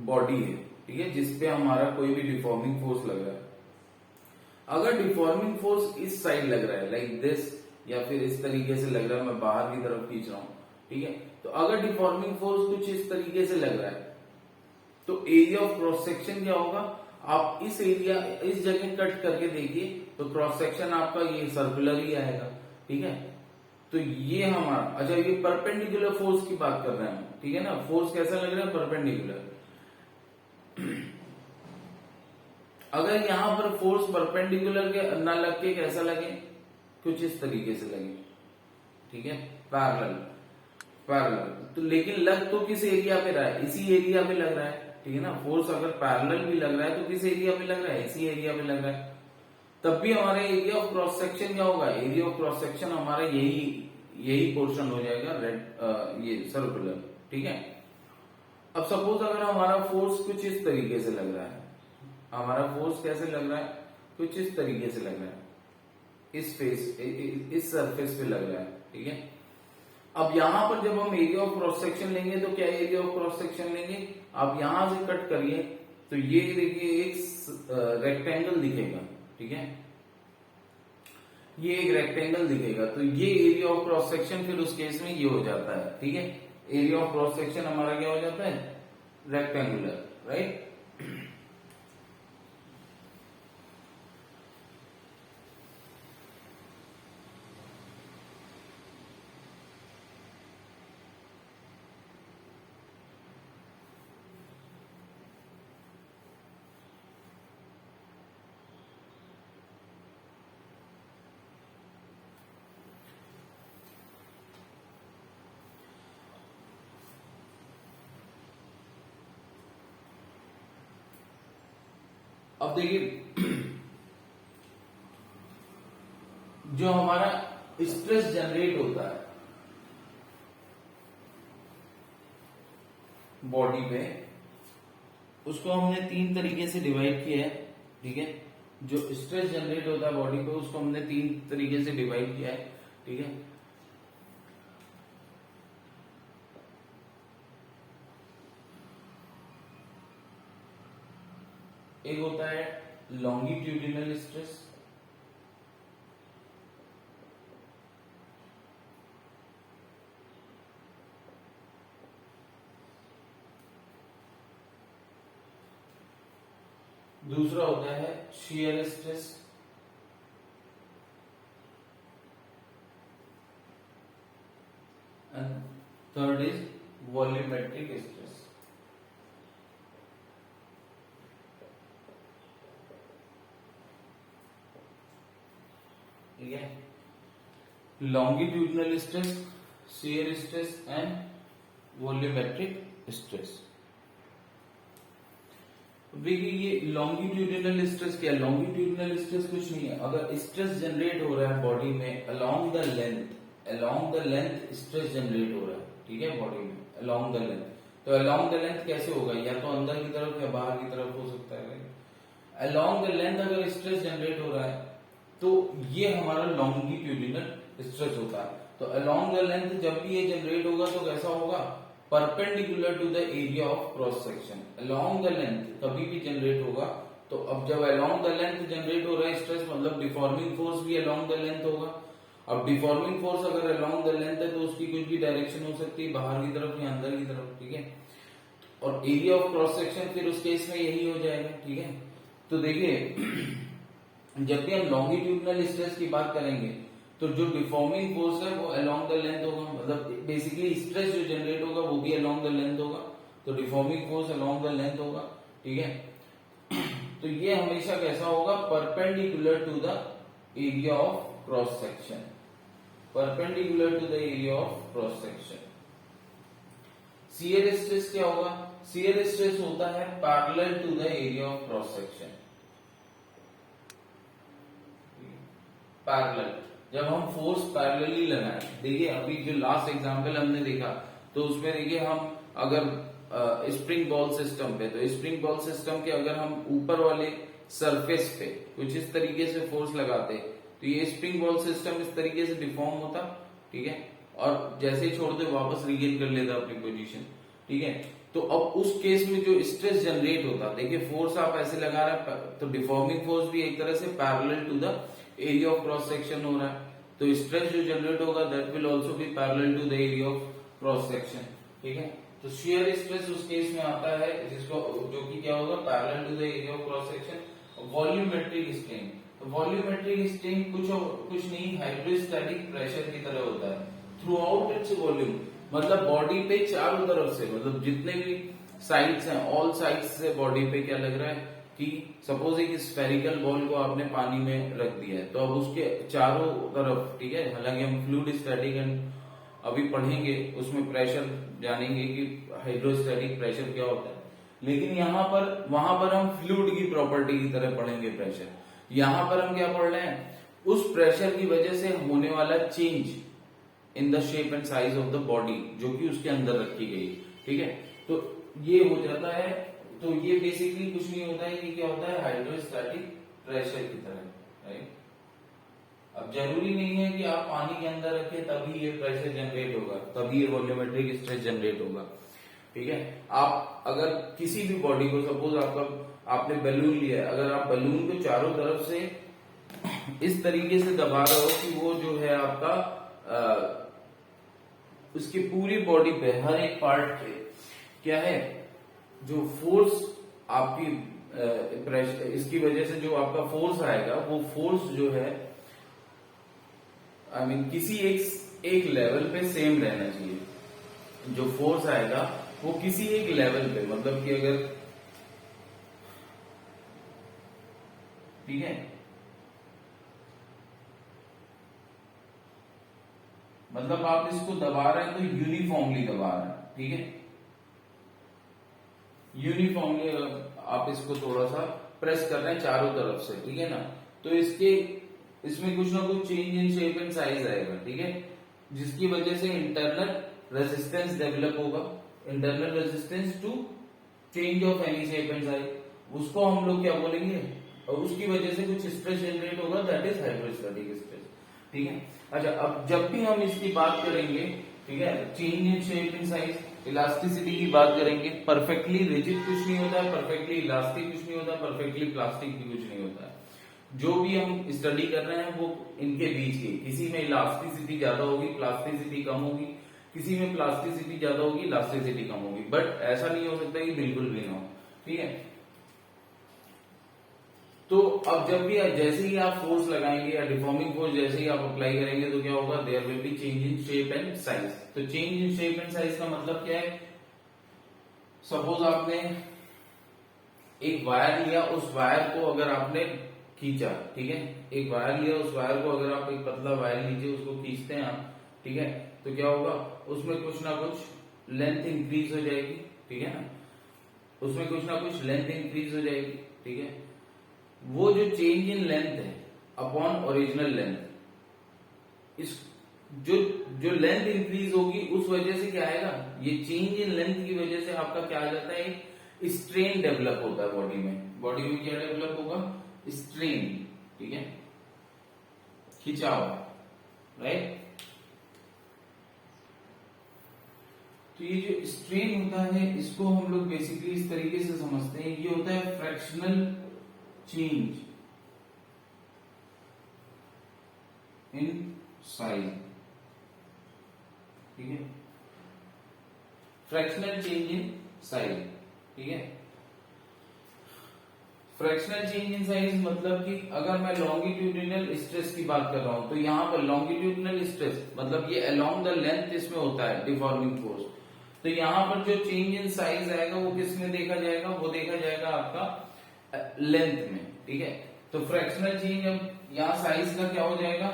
बॉडी है, ठीक है, जिसपे हमारा कोई भी डिफॉर्मिंग फोर्स लग रहा है। अगर डिफॉर्मिंग फोर्स इस साइड लग रहा है लाइक दिस, या फिर इस तरीके से लग रहा है, मैं बाहर की तरफ खींच रहा हूं, ठीक है। तो अगर डिफॉर्मिंग फोर्स कुछ इस तरीके से लग रहा है तो एरिया ऑफ क्रॉस सेक्शन क्या होगा, आप इस एरिया इस जगह कट करके देखिए तो क्रॉस सेक्शन आपका ये सर्कुलर ही आएगा, ठीक है। तो ये हमारा, अच्छा ये परपेंडिकुलर फोर्स की बात कर रहे हैं हम, ठीक है ना। फोर्स कैसा लग रहा है, परपेंडिकुलर। अगर यहां पर फोर्स परपेंडिकुलर के ना लग के कैसा लगे, कुछ इस तरीके से लगे, ठीक है, पैरेलल पैरेलल। तो लेकिन लग तो किस एरिया पे रहा है, इसी एरिया पे लग रहा है, ठीक है ना। फोर्स अगर पैरेलल भी लग रहा है तो किस एरिया पे लग रहा है, इसी एरिया पे लग रहा है। तब भी हमारा एरिया ऑफ क्रॉस सेक्शन क्या होगा, एरिया ऑफ क्रॉस सेक्शन हमारा यही पोर्शन हो जाएगा, रेड ये सर्कुलर, ठीक है। अब सपोज अगर हमारा फोर्स कुछ इस तरीके से लग रहा है, हमारा फोर्स कैसे लग रहा है, कुछ इस तरीके से लग रहा है, इस सरफेस पे लग रहा है, ठीक है। अब यहां पर जब हम एरिया ऑफ क्रॉस सेक्शन लेंगे तो क्या एरिया ऑफ क्रॉस सेक्शन लेंगे, आप यहां से कट करिए तो ये देखिए एक रेक्टेंगल दिखेगा, ठीक है, ये एक रेक्टेंगल दिखेगा। तो ये एरिया ऑफ क्रॉस सेक्शन फिर उस केस में ये हो जाता है, ठीक है। एरिया ऑफ क्रॉस सेक्शन हमारा क्या हो जाता है, रेक्टेंगुलर, राइट। अब देखिए जो हमारा स्ट्रेस जनरेट होता है बॉडी पे, उसको हमने 3 तरीके से डिवाइड किया है। ठीक है, जो स्ट्रेस जनरेट होता है बॉडी पे उसको हमने 3 तरीके से डिवाइड किया है। ठीक है, एक होता है लॉन्गिट्यूडिनल स्ट्रेस, दूसरा होता है shear stress, and third is volumetric stress. ठीक है, longitudinal stress, shear stress and volumetric stress. देखिए ये लॉन्गिट्यूडिनल स्ट्रेस क्या है? लॉन्गिट्यूडिनल स्ट्रेस कुछ नहीं है, अगर स्ट्रेस जनरेट हो रहा है बॉडी में along the length stress generate हो रहा है। ठीक है, बॉडी में अलोंग द लेंथ, तो अलोंग द लेंथ कैसे होगा? या तो अंदर की तरफ या बाहर की तरफ हो सकता है। अलोंग द लेंथ अगर स्ट्रेस जनरेट हो रहा है तो ये हमारा लॉन्गिट्यूडिनल स्ट्रेस होता है। तो अलोंग द लेंथ जब भी ये जनरेट होगा तो कैसा होगा? Perpendicular to the area of cross section. Along the length कभी भी जनरेट होगा, तो अब जब अलोंग द लेंथ जनरेट हो रहा है स्ट्रेस, मतलब डिफॉर्मिंग फोर्स भी अलोंग द लेंथ होगा। अब डिफॉर्मिंग फोर्स अगर अलोंग द लेंथ है तो उसकी कुछ भी डायरेक्शन हो सकती है, बाहर की तरफ या अंदर की तरफ। ठीक है, और एरिया ऑफ क्रॉस सेक्शन फिर उस केस में यही हो जाएगा। ठीक है, तो देखिए जब भी हम लॉन्गिट्यूडिनल स्ट्रेस की बात करेंगे तो जो डिफॉर्मिंग फोर्स है वो अलोंग द लेंथ होगा, मतलब बेसिकली स्ट्रेस जो जनरेट होगा वो भी अलोंग द लेंथ होगा, तो deforming force along the length होगा। ठीक है, तो ये हमेशा कैसा होगा? Perpendicular to the area of cross section, perpendicular to the area of cross section. Shear stress क्या होगा? शियर स्ट्रेस होता है parallel to the area of cross section. Parallel, जब हम फोर्स पैरेलली लगाएं, देखिए अभी जो लास्ट एग्जांपल हमने देखा तो उसमें देखिए हम अगर स्प्रिंग बॉल सिस्टम पे, तो स्प्रिंग बॉल सिस्टम के अगर हम ऊपर वाले सरफेस पे कुछ इस तरीके से फोर्स लगाते तो ये स्प्रिंग बॉल सिस्टम इस तरीके से डिफॉर्म होता। ठीक है, और जैसे ही छोड़ दे वापस रीगेन कर लेता अपनी पोजीशन। ठीक है, तो अब उस केस में जो स्ट्रेस जनरेट होता, देखिए फोर्स आप ऐसे लगा रहे हैं तो डिफॉर्मिंग फोर्स भी एक तरह से parallel to the area of cross section हो रहा है, तो स्ट्रेस जो जनरेट होगा that will also be parallel to the area of cross section. ठीक है, तो शियर स्ट्रेस उस केस में आता है जिसको जो कि क्या होगा? Parallel to the area of cross section. Volumetric strain, तो वॉल्यूमेट्रिक स्ट्रेन कुछ नहीं, हाइड्रोस्टैटिक प्रेशर की तरह होता है थ्रू आउट इट्स वॉल्यूम, मतलब बॉडी पे चारों तरफ से, मतलब जितने भी साइड्स हैं ऑल साइड्स से बॉडी पे क्या लग रहा है कि सपोज एक स्फेरिकल बॉल को आपने पानी में रख दिया है तो अब उसके चारों तरफ, ठीक है, हालांकि हम फ्लूइड स्टैटिक एंड अभी पढ़ेंगे उसमें प्रेशर जानेंगे कि हाइड्रोस्टैटिक प्रेशर क्या होता है, लेकिन यहाँ पर वहां पर हम फ्लूइड की प्रॉपर्टी की तरह पढ़ेंगे प्रेशर। यहाँ पर हम क्या पढ़ रहे हैं? उस प्रेशर की वजह से होने वाला change in the shape and size of the body जो कि उसके अंदर रखी गई। ठीक है, तो ये हो जाता है, तो ये बेसिकली कुछ नहीं होता है, ये क्या होता है? हाइड्रोस्टैटिक प्रेशर की तरह। राइट, अब जरूरी नहीं है कि आप पानी के अंदर रखें तभी ये प्रेशर जनरेट होगा, तभी ये वॉल्यूमेट्रिक स्ट्रेस जनरेट होगा। ठीक है, आप अगर किसी भी बॉडी को, सपोज आपने बैलून लिया है, अगर आप बैलून को चारों तरफ से इस तरीके से दबा रहे हो कि वो जो है आपका उसकी पूरी बॉडी पे हर एक पार्ट पे क्या है, जो फोर्स आपकी प्रेशर, इसकी वजह से जो आपका फोर्स आएगा वो फोर्स जो है आई मीन किसी एक लेवल पे सेम रहना चाहिए। जो फोर्स आएगा वो किसी एक लेवल पे, मतलब कि अगर, ठीक है, मतलब आप इसको दबा रहे हैं तो यूनिफॉर्मली दबा रहे हैं। ठीक है, यूनिफॉर्मली आप इसको थोड़ा सा प्रेस कर रहे हैं चारों तरफ से, ठीक है ना, तो इसमें कुछ ना कुछ change in shape and size आएगा, ठीक है, जिसकी वजह से इंटरनल रेजिस्टेंस डेवलप होगा, internal resistance to change of any shape and size, उसको हम लोग क्या बोलेंगे, और उसकी वजह से कुछ स्ट्रेस जनरेट होगा, दैट इज हाइड्रोस्टैटिक स्ट्रेस, ठीक है। अच्छा, अब जब भी हम इसकी बात करेंगे, ठीक है, change in shape and size, elasticity की बात करेंगे, परफेक्टली रिजिड कुछ नहीं होता है, परफेक्टली इलास्टिक कुछ नहीं होता, परफेक्टली प्लास्टिक भी कुछ नहीं होता है, जो भी हम स्टडी कर रहे हैं वो इनके बीच की, किसी में इलास्टिसिटी ज्यादा होगी, प्लास्टिसिटी कम होगी, किसी में प्लास्टिसिटी ज्यादा होगी, इलास्टिसिटी कम होगी, बट ऐसा नहीं हो सकता कि बिल्कुल भी ना हो, ठीक है। तो अब जब भी जैसे ही आप फोर्स लगाएंगे या डिफॉर्मिंग फोर्स जैसे ही आप अप्लाई करेंगे तो क्या होगा, there will be change in shape and size. तो change in shape and size का मतलब क्या है, सपोज आपने एक वायर लिया, उस वायर को अगर आपने खींचा, ठीक है, एक वायर लिया, उस वायर को अगर आप एक पतला वायर लीजिए, उसको खींचते हैं आप, ठीक है, तो क्या होगा, उसमें कुछ ना कुछ लेंथ इंक्रीज हो जाएगी, ठीक है ना, उसमें कुछ ना कुछ लेंथ इंक्रीज हो जाएगी, ठीक है। वो जो चेंज इन लेंथ है अपॉन ओरिजिनल लेंथ, इस जो जो लेंथ इंक्रीज होगी उस वजह से क्या आएगा, ये चेंज इन लेंथ की वजह से आपका क्या आ जाता है, स्ट्रेन डेवलप होता है बॉडी में, बॉडी में क्या डेवलप होगा, स्ट्रेन, ठीक है, खिंचाव, राइट। तो ये जो स्ट्रेन होता है इसको हम लोग बेसिकली इस तरीके से समझते हैं, ये होता है फ्रैक्शनल चेंज इन साइज, ठीक है, फ्रैक्शनल चेंज इन साइज, ठीक है। फ्रैक्शनल चेंज इन साइज मतलब कि अगर मैं लॉन्गिट्यूडिनल स्ट्रेस की बात कर रहा हूं तो यहां पर लॉन्गिट्यूडिनल स्ट्रेस मतलब ये अलोंग द लेंथ इसमें होता है डिफॉर्मिंग फोर्स, तो यहां पर जो चेंज इन साइज आएगा वो किस में देखा जाएगा, वो देखा जाएगा आपका लेंथ में, ठीक है। तो फ्रैक्शनल चेंज, अब यहाँ साइज का क्या हो जाएगा,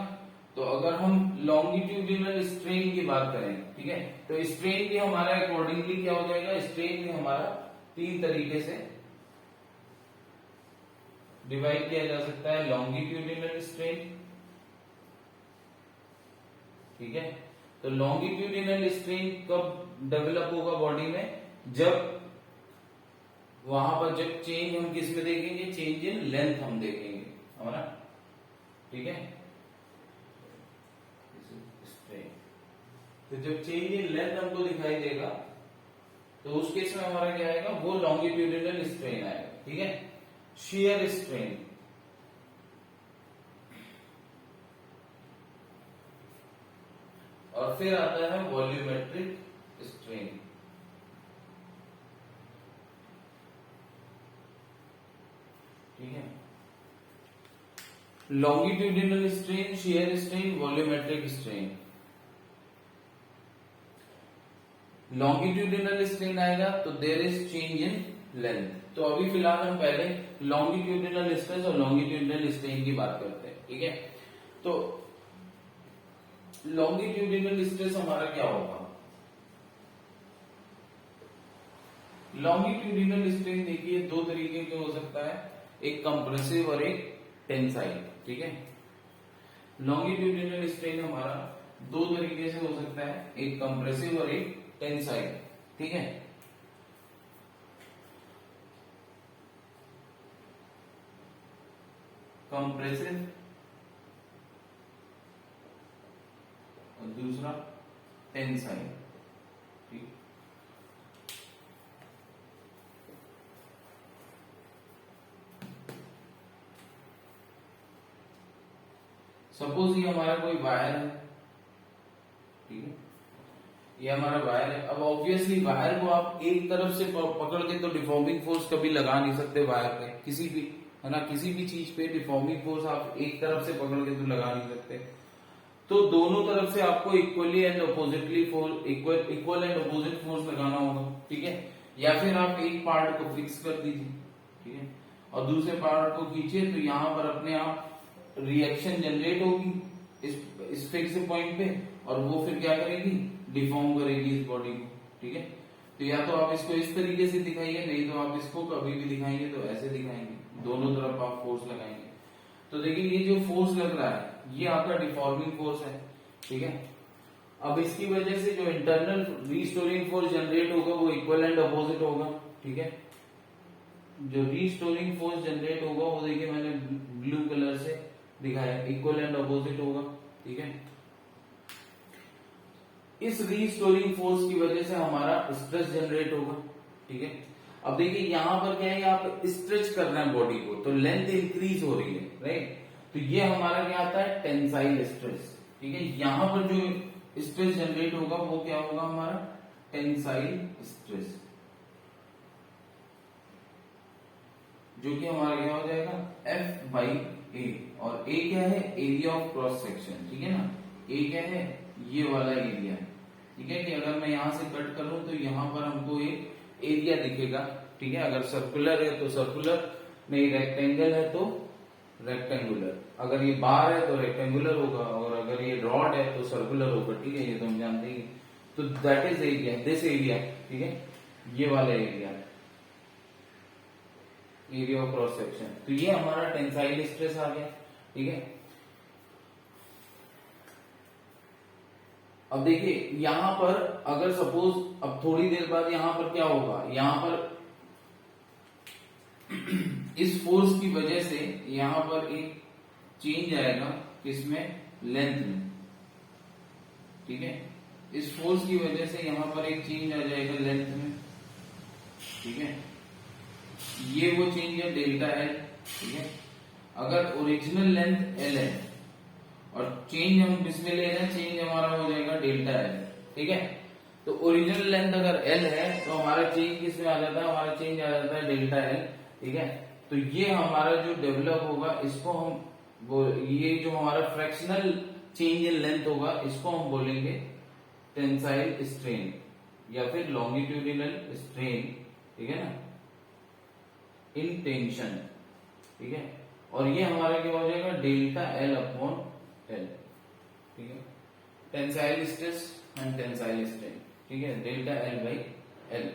तो अगर हम लॉन्गिट्यूडिनल स्ट्रेन की बात करें, ठीक है, तो स्ट्रेन भी हमारा अकॉर्डिंगली क्या हो जाएगा, स्ट्रेन भी हमारा तीन तरीके से डिवाइड किया जा सकता है, लॉन्गिट्यूडिनल स्ट्रेन, ठीक है। तो लॉन्गिट्यूडिनल स्ट्रेन कब डेवलप होगा बॉडी में, जब वहां पर जब चेंज हम किस में देखेंगे, चेंज इन लेंथ हम देखेंगे हमारा, ठीक है। तो जब चेंज इन लेंथ हमको दिखाई देगा तो उस केस में हमारा क्या आएगा, वो लॉन्गिट्यूडिनल स्ट्रेन आएगा, ठीक है, शियर स्ट्रेन, और फिर आता है वॉल्यूमेट्रिक स्ट्रेन, ठीक है। Longitudinal strain, shear strain, volumetric strain. Longitudinal strain आएगा तो there is change in length, तो अभी फिलहाल हम पहले लॉन्गिट्यूडिनल स्ट्रेस और लॉन्गिट्यूडिनल स्ट्रेन की बात करते हैं, ठीक है। तो लॉन्गिट्यूडिनल स्ट्रेस हमारा क्या होगा, लॉन्गिट्यूडिनल स्ट्रेन देखिए दो तरीके के हो सकता है, एक कंप्रेसिव और एक टेंसाइल, ठीक है। लॉन्गिट्यूडिनल स्ट्रेन हमारा दो तरीके से हो सकता है, एक कंप्रेसिव और एक टेंसाइल, ठीक है। कंप्रेसिव और दूसरा टेंसाइल, ठीक। सपोज ये हमारा कोई वायर है, ठीक है, ये हमारा वायर है। अब ऑब्वियसली वायर को आप एक तरफ से पकड़ के तो डिफॉर्मिंग फोर्स कभी लगा नहीं सकते वायर पे, किसी भी, है ना, किसी भी चीज पे डिफॉर्मिंग फोर्स आप एक तरफ से पकड़ के तो लगा नहीं सकते, तो दोनों तरफ से आपको equally and oppositely force, equal and opposite force लगाना होगा, ठीक है। या फिर आप एक पार्ट को फिक्स कर दीजिए, ठीक है, और दूसरे पार्ट को खींचिए, तो यहाँ पर अपने आप रिएक्शन जनरेट होगी इस फिक्स पॉइंट पे, और वो फिर क्या करेगी, डिफॉर्म करेगी इस बॉडी को, ठीक है। तो या तो आप इसको इस तरीके से दिखाइए, नहीं तो आप इसको कभी भी दिखाएंगे तो ऐसे दिखाएंगे, दोनों तरफ आप फोर्स लगाएंगे। तो देखिए ये जो फोर्स लग रहा है ये आपका डिफॉर्मिंग फोर्स है, ठीक है। अब इसकी वजह से जो इंटरनल रीस्टोरिंग फोर्स जनरेट होगा वो इक्वल एंड अपोजिट होगा, ठीक है। जो रीस्टोरिंग फोर्स जनरेट होगा वो देखिए मैंने ब्लू कलर से दिखाया, इक्वल एंड अपोजिट होगा, ठीक है। इस रीस्टोरिंग फोर्स की वजह से हमारा स्ट्रेस जनरेट होगा, ठीक है। अब देखिए यहां पर क्या है, आप स्ट्रेच कर रहे हैं बॉडी को तो लेंथ इंक्रीज हो रही है, राइट। तो ये हमारा क्या आता है, टेंसाइल स्ट्रेस, ठीक है। यहां पर जो स्ट्रेस जनरेट होगा वो क्या होगा हमारा, टेंसाइल स्ट्रेस, जो कि हमारा क्या हो जाएगा F/A। और A क्या है, एरिया ऑफ क्रॉस सेक्शन, ठीक है ना। A क्या है, ये वाला एरिया, ठीक है। कि अगर मैं यहां से कट करूं तो यहां पर हमको एक एरिया दिखेगा, ठीक है। अगर सर्कुलर है तो सर्कुलर, नहीं रेक्टेंगल है तो रेक्टेंगुलर, अगर ये बार है तो रेक्टेंगुलर होगा, और अगर ये रॉड है तो सर्कुलर होगा, ठीक है। ये तो हम जानते ही। तो that is area, this area, ठीक है, ये वाला area, area of cross section. तो ये हमारा टेंसाइल स्ट्रेस आ गया, ठीक है। अब देखिए यहां पर अगर सपोज अब थोड़ी देर बाद यहां पर क्या होगा, यहां पर इस फोर्स की वजह से यहां पर एक चेंज आएगा किसमें, लेंथ में, ठीक है। इस फोर्स की वजह से यहां पर एक चेंज आ जाएगा लेंथ में, ठीक है। ये वो चेंज है डेल्टा एल, ठीक है। अगर ओरिजिनल लेंथ एल है और चेंज हम किसमें ले रहे हैं, चेंज हमारा हो जाएगा डेल्टा एल, ठीक है। तो ओरिजिनल लेंथ अगर एल है तो हमारा चेंज किसमें आ जाता है, हमारा चेंज आ जाता है डेल्टा एल, ठीक है। तो ये हमारा जो डेवलप होगा इसको हम ये जो हमारा फ्रैक्शनल चेंज इन लेंथ होगा इसको हम बोलेंगे टेंसाइल स्ट्रेन या फिर लॉन्गिट्यूडिनल स्ट्रेन, ठीक है ना, इन टेंशन, ठीक है। और ये हमारा क्या हो जाएगा, डेल्टा एल अपॉन एल, ठीक है। Tensile stress and tensile strain, ठीक है, डेल्टा एल बाई एल।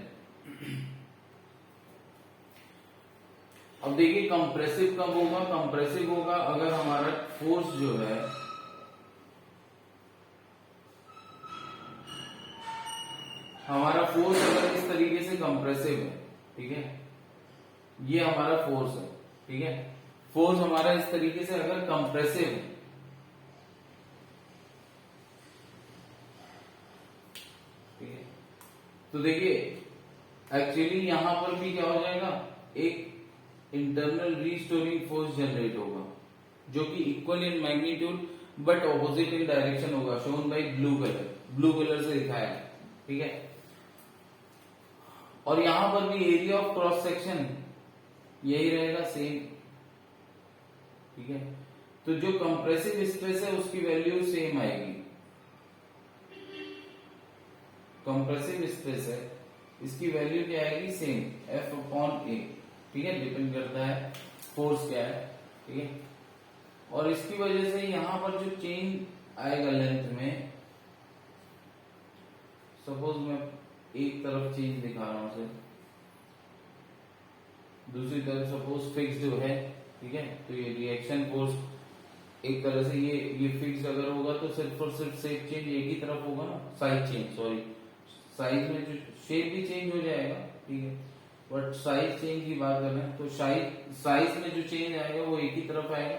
अब देखिए कंप्रेसिव कब होगा, कंप्रेसिव होगा अगर हमारा फोर्स जो है हमारा फोर्स अगर इस तरीके से कंप्रेसिव है, ठीक है, ये हमारा फोर्स है, ठीक है। फोर्स हमारा इस तरीके से अगर कंप्रेसिव है, ठीक है, तो देखिए एक्चुअली यहां पर भी क्या हो जाएगा, एक इंटरनल रीस्टोरिंग फोर्स जनरेट होगा जो कि equal in magnitude but opposite in direction होगा, shown by blue colour, blue colour से दिखाया है, ठीक है। और यहां पर भी एरिया ऑफ क्रॉस सेक्शन यही रहेगा सेम, ठीक है। तो जो कंप्रेसिव स्ट्रेस है उसकी वैल्यू सेम आएगी, कंप्रेसिव स्ट्रेस है इसकी वैल्यू क्या आएगी, सेम F/A, ठीक है। डिपेंड करता है फोर्स क्या है, ठीक है। और इसकी वजह से यहां पर जो चेंज आएगा लेंथ में, सपोज मैं एक तरफ चेंज दिखा रहा हूं सिर्फ, दूसरी तरफ सपोज फिक्स्ड है, ठीक है। तो ये रिएक्शन फोर्स एक तरह से ये फिक्स अगर होगा तो सिर्फ और सिर्फ शेप चेंज एक ही तरफ होगा ना, साइज चेंज, सॉरी साइज में जो शेप भी चेंज हो जाएगा, ठीक है, बट साइज चेंज की बात कर रहे हैं तो साइज में जो चेंज आएगा वो एक ही तरफ आएगा।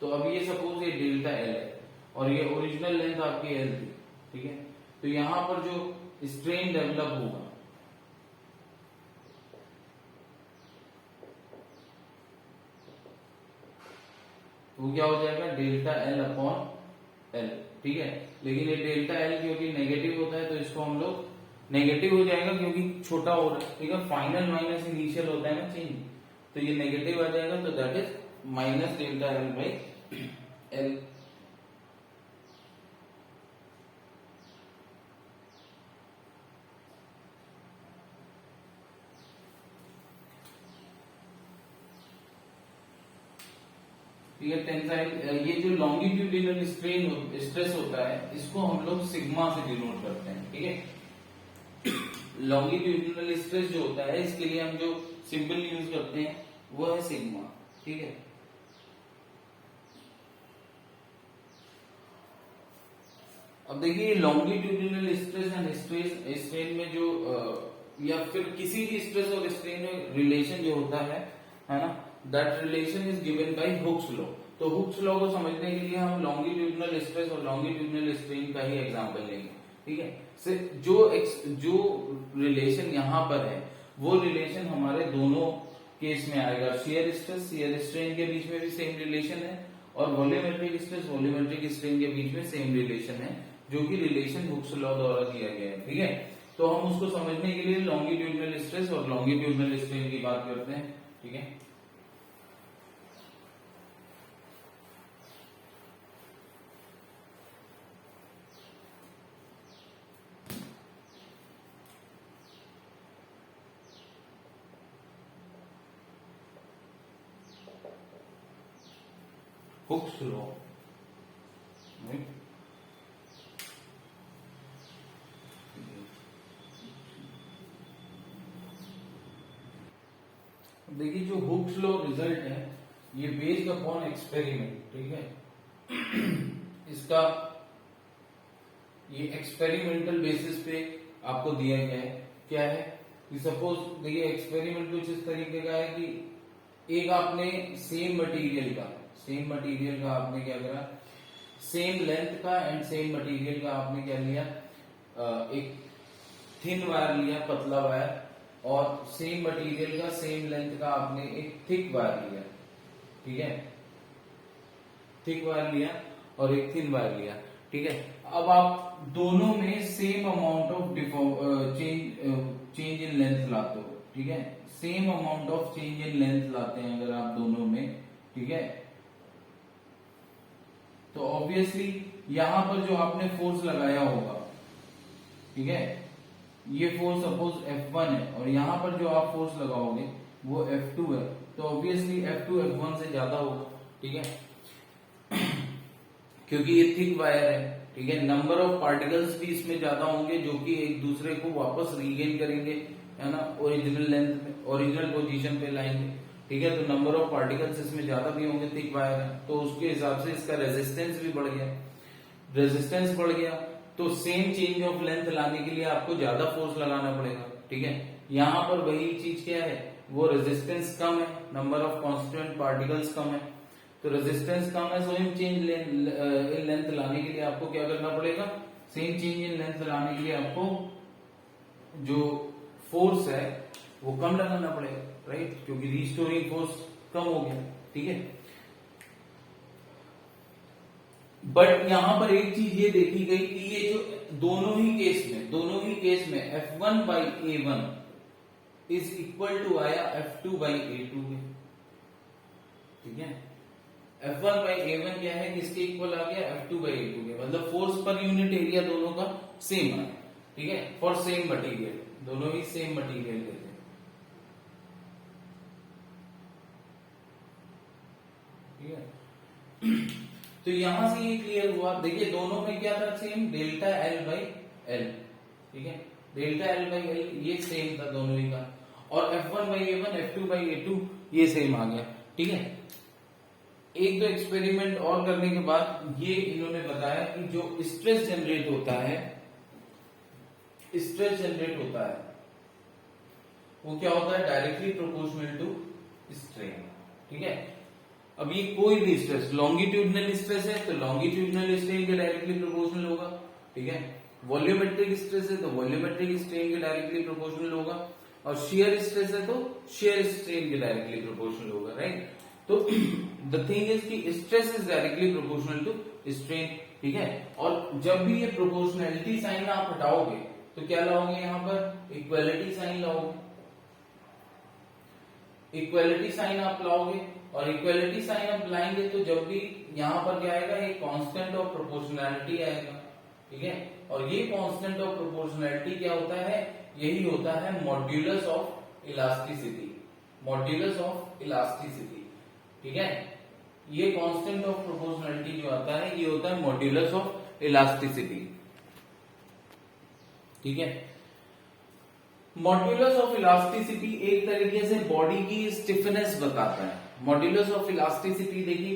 तो अब ये सपोज ये डेल्टा एल है और ये ओरिजिनल लेंथ आपकी एल थी, ठीक है। तो यहां पर जो स्ट्रेन डेवलप होगा तो क्या हो जाएगा, डेल्टा एल अपॉन एल, ठीक है। लेकिन ये डेल्टा एल क्योंकि नेगेटिव होता है तो इसको हम लोग नेगेटिव हो जाएगा क्योंकि छोटा हो रहा है, ठीक है। फाइनल माइनस इनिशियल होता है ना चेंज, तो ये नेगेटिव आ जाएगा, तो that is minus delta L by L. ठीक है, टेंसाइल ये जो लॉन्गिट्यूडिनल स्ट्रेस होता है इसको हम लोग सिग्मा से डिनोट करते हैं, ठीक है। लॉन्गिट्यूडिनल स्ट्रेस जो होता है इसके लिए हम जो सिंबल यूज करते हैं वो है सिग्मा, ठीक है। अब देखिए लॉन्गिट्यूडिनल स्ट्रेस एंड स्ट्रेन में जो या फिर किसी भी स्ट्रेस और स्ट्रेन में रिलेशन जो होता है ना, that relation is given by Hooke's law. तो हुक्स लॉ को समझने के लिए हम लॉन्गिट्यूडिनल स्ट्रेस और लॉन्गिट्यूडिनल स्ट्रेन का ही एग्जांपल लेंगे, ठीक है। जो रिलेशन यहाँ पर है वो रिलेशन हमारे दोनों केस में आएगा। शियर स्ट्रेस शियर स्ट्रेन के बीच में भी सेम रिलेशन है और वॉल्यूमेट्रिक स्ट्रेस वॉल्यूमेट्रिक स्ट्रेन के बीच में सेम रिलेशन है, जो कि रिलेशन हुक्स लॉ द्वारा दिया गया है, ठीक है। तो हम उसको समझने के लिए लॉन्गिट्यूडिनल स्ट्रेस और लॉन्गिट्यूडिनल स्ट्रेन की बात करते हैं, ठीक है। हुक्स लॉ देखिए, जो हुक्स लॉ रिजल्ट है ये बेस्ड अपॉन एक्सपेरिमेंट, ठीक है। इसका ये एक्सपेरिमेंटल बेसिस पे आपको दिया गया है। क्या है कि सपोज देखिए एक्सपेरिमेंट कुछ इस तरीके का है कि एक आपने सेम मटेरियल का आपने क्या करा, सेम लेंथ का एंड सेम मटेरियल का आपने क्या लिया, एक थिन वायर लिया, पतला वायर, और सेम मटेरियल का सेम लेंथ का आपने एक थिक वायर लिया, ठीक है। थिक वायर लिया और एक थिन वायर लिया, ठीक है। अब आप दोनों में same amount of change in length लाते हो, ठीक है। Same amount of change in length लाते हैं अगर आप दोनों में, ठीक है, तो ऑब्वियसली यहां पर जो आपने फोर्स लगाया होगा, ठीक है, ये फोर्स सपोज F1 है और यहां पर जो आप फोर्स लगाओगे वो F2 है, तो ऑब्वियसली F2 F1 से ज्यादा होगा, ठीक है। क्योंकि ये थिक वायर है, ठीक है। नंबर ऑफ पार्टिकल्स भी इसमें ज्यादा होंगे जो कि एक दूसरे को वापस रीगेन करेंगे, है ना, ओरिजिनल लेंथ में, ओरिजिनल पोजीशन पे लाएंगे, ठीक है। तो नंबर ऑफ पार्टिकल्स इसमें ज्यादा भी होंगे, थिक वायर है, तो उसके हिसाब से इसका रेजिस्टेंस भी बढ़ गया। रेजिस्टेंस बढ़ गया तो सेम चेंज ऑफ लेंथ लाने के लिए आपको ज्यादा फोर्स लगाना पड़ेगा, ठीक है। यहां पर वही चीज क्या है, वो रेजिस्टेंस कम है, नंबर ऑफ कॉन्स्टिट्यूएंट पार्टिकल्स कम है, तो रेजिस्टेंस कम है, सेम चेंज इन लेंथ लाने के लिए आपको क्या करना पड़ेगा, सेम चेंज इन लेंथ लाने के लिए आपको जो फोर्स है वो कम लगाना पड़ेगा, राइट, क्योंकि रिस्टोरिंग फोर्स कम हो गया, ठीक है। बट यहां पर एक चीज ये देखी गई कि ये जो दोनों ही केस में F1 by A1 is equal to आया F2 by A2 के, ठीक है। F1 by A1 क्या है, किसके इक्वल आ गया, F2 by A2 के, मतलब फोर्स पर यूनिट एरिया दोनों का सेम है, ठीक है, फॉर सेम मटेरियल, दोनों ही सेम मटेरियल लेते हैं, ठीक है। तो यहां से ये क्लियर हुआ, देखिए दोनों में क्या था, same delta L by L, ठीक है, डेल्टा L बाई L ये सेम था दोनों ही का, और F1 by A1 F2 by A2 ये सेम आ गया, ठीक है। एक दो एक्सपेरिमेंट और करने के बाद ये इन्होंने बताया कि जो स्ट्रेस जनरेट होता है वो क्या होता है, डायरेक्टली प्रोपोर्शनल टू स्ट्रेन, ठीक है। अब ये कोई भी स्ट्रेस, लॉन्गिट्यूडिनल स्ट्रेस है तो लॉन्गिट्यूडिनल स्ट्रेन के डायरेक्टली प्रोपोर्शनल होगा, ठीक है। वॉल्यूमेट्रिक स्ट्रेस है तो वॉल्यूमेट्रिक स्ट्रेन के डायरेक्टली प्रोपोर्शनल होगा, और शियर स्ट्रेस है तो शियर स्ट्रेन के डायरेक्टली प्रोपोर्शनल होगा, राइट। तो द थिंग इज कि stress is directly proportional to strain, ठीक है। और जब भी ये प्रोपोर्शनैलिटी साइन आप हटाओगे तो क्या लाओगे, यहां पर इक्वालिटी साइन लाओगे, इक्वालिटी साइन आप लाओगे, और इक्वालिटी साइन आप लाएंगे तो जब भी यहां पर क्या आएगा, ये कांस्टेंट ऑफ प्रोपोर्शनैलिटी आएगा, ठीक है। और ये कांस्टेंट ऑफ प्रोपोर्शनैलिटी क्या होता है, यही होता है modulus of elasticity, modulus of elasticity, ठीक है। ये कांस्टेंट ऑफ प्रोपोर्शनैलिटी जो आता है ये होता है मॉड्यूलस ऑफ इलास्टिसिटी, ठीक है। मॉड्यूलस ऑफ इलास्टिसिटी एक तरीके से बॉडी की स्टिफनेस बताता है, मॉड्यूलस ऑफ इलास्टिसिटी देखिए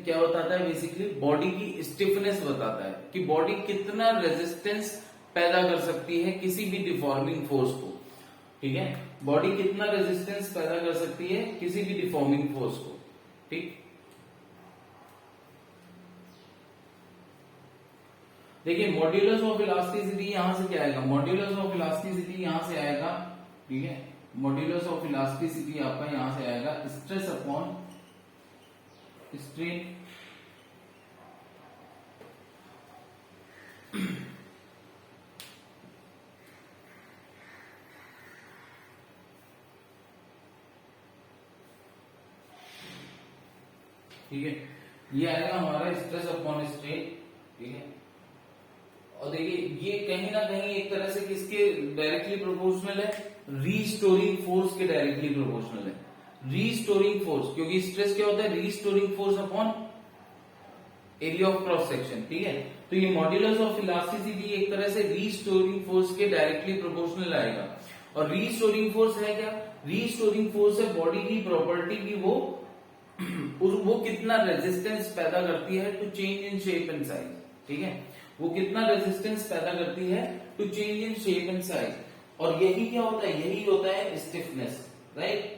क्या बताता है, बेसिकली बॉडी की स्टिफनेस बताता है कि बॉडी कितना रेजिस्टेंस पैदा कर सकती है किसी भी डिफॉर्मिंग फोर्स को। ठीक है, बॉडी कितना रेजिस्टेंस पैदा कर सकती है किसी भी डिफॉर्मिंग फोर्स को। ठीक, देखिए मॉड्यूलस ऑफ इलास्टिसिटी यहां से क्या आएगा, मॉड्यूलस ऑफ इलास्टिसिटी यहां से आएगा। ठीक है, मॉड्यूलस ऑफ इलास्टिसिटी आपका यहां से आएगा स्ट्रेस अपॉन स्ट्रेन। ठीक है, ये आएगा हमारा स्ट्रेस अपॉन स्ट्रेन। ठीक है, और देखिए ये कहीं ना कहीं एक तरह से किसके डायरेक्टली प्रोपोर्शनल है, रीस्टोरिंग फोर्स के डायरेक्टली प्रोपोर्शनल है। रीस्टोरिंग फोर्स, क्योंकि स्ट्रेस क्या होता है, restoring force upon area of cross section. ठीक है, तो ये मॉड्यूलस ऑफ इलास्टिसिटी एक तरह से रीस्टोरिंग फोर्स के डायरेक्टली प्रोपोर्शनल आएगा। और रीस्टोरिंग फोर्स है क्या, रीस्टोरिंग फोर्स है बॉडी की प्रॉपर्टी की वो कितना रेजिस्टेंस पैदा करती है to change in shape and size. ठीक है, वो कितना रेजिस्टेंस पैदा करती है to change in shape and size. और यही क्या होता है, यही होता है स्टिफनेस, राइट।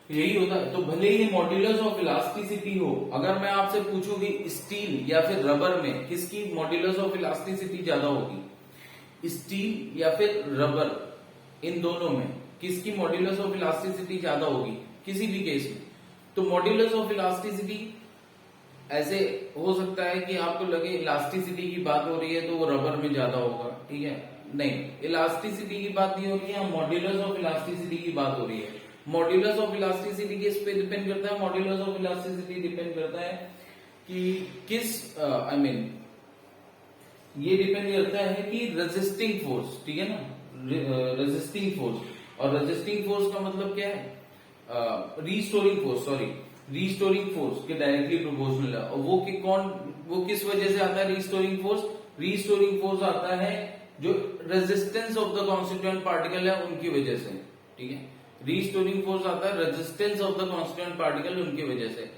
यही होता है। तो भले ही मॉड्यूलस ऑफ इलास्टिसिटी हो, अगर मैं आपसे पूछूं कि स्टील या फिर रबर में किसकी मॉड्यूलस ऑफ इलास्टिसिटी ज्यादा होगी, स्टील या फिर रबर, इन दोनों में किसकी मॉड्यूलस ऑफ इलास्टिसिटी ज्यादा होगी किसी भी केस में, तो मॉड्यूलस ऑफ इलास्टिसिटी ऐसे हो सकता है कि आपको लगे इलास्टिसिटी की बात हो रही है तो वो रबर में ज्यादा होगा। ठीक है, नहीं, इलास्टिसिटी की बात नहीं हो रही है, मॉड्यूलस ऑफ इलास्टिसिटी की बात हो रही है। मॉड्यूलस ऑफ इलास्टिसिटी किस पे डिपेंड करता है, मॉड्यूलस ऑफ इलास्टिसिटी डिपेंड करता है कि किस ये डिपेंड करता है कि रेजिस्टिंग फोर्स, ठीक है ना, रेजिस्टिंग फोर्स। और रेजिस्टिंग फोर्स का मतलब क्या है, restoring force, sorry, restoring force के डायरेक्टली प्रोपोर्शनल है। और वो किस वजह से आता है रीस्टोरिंग फोर्स, रीस्टोरिंग फोर्स आता है जो resistance of the constituent particle है उनकी वजह से। ठीक है, रीस्टोरिंग फोर्स आता है resistance of the constituent particle उनकी वजह से।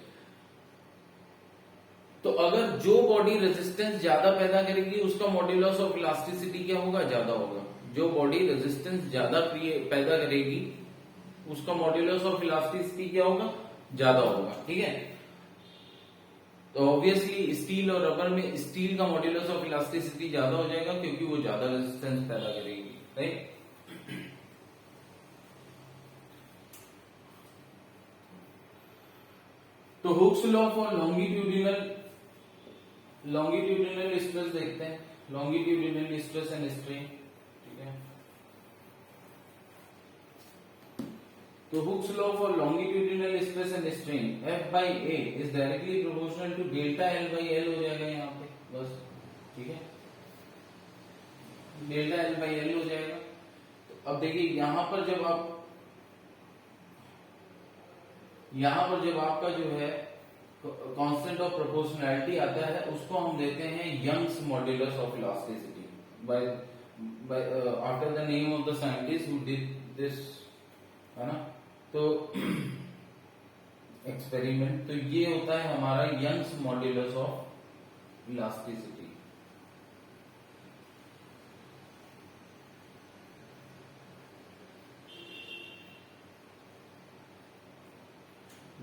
तो अगर जो बॉडी रेजिस्टेंस ज्यादा पैदा करेगी उसका मॉड्यूलस ऑफ इलास्टिसिटी क्या होगा, ज्यादा होगा। जो बॉडी रेजिस्टेंस ज्यादा पैदा करेगी उसका मॉड्यूलस ऑफ इलास्टिसिटी क्या होगा, ज्यादा होगा। ठीक है, तो ऑब्वियसली स्टील और रबर में स्टील का मॉड्यूलस ऑफ इलास्टिसिटी ज्यादा हो जाएगा क्योंकि वो ज्यादा रेजिस्टेंस पैदा करेगी, राइट। तो Hooke's law for longitudinal stress देखते हैं, लॉन्गिट्यूडिनल स्ट्रेस एंड स्ट्रेन। ठीक है, तो Hooke's law for longitudinal stress and strain, F by A is directly proportional to delta L by L हो जाएगा यहाँ पे बस। ठीक है, डेल्टा L by L हो जाएगा। तो अब देखिए यहां पर जब आपका जो है कांस्टेंट ऑफ प्रोपोर्शनैलिटी आता है उसको हम देते हैं Young's modulus of elasticity by after the name of the scientist who did this, है ना। तो एक्सपेरिमेंट, तो ये होता है हमारा Young's modulus of elasticity.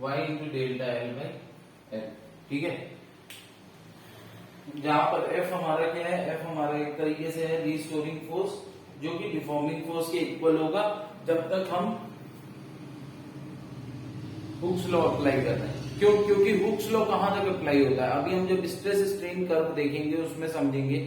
y into delta L by L. ठीक है, जहां पर F हमारा क्या है, F हमारा एक तरीके से है रीस्टोरिंग फोर्स जो कि डिफॉर्मिंग फोर्स के इक्वल होगा जब तक हम हुक्स लॉ अप्लाई कर रहे हैं। क्योंकि हुक्स लॉ कहां तक अप्लाई होता है, अभी हम जब स्ट्रेस स्ट्रेन कर्व देखेंगे उसमें समझेंगे।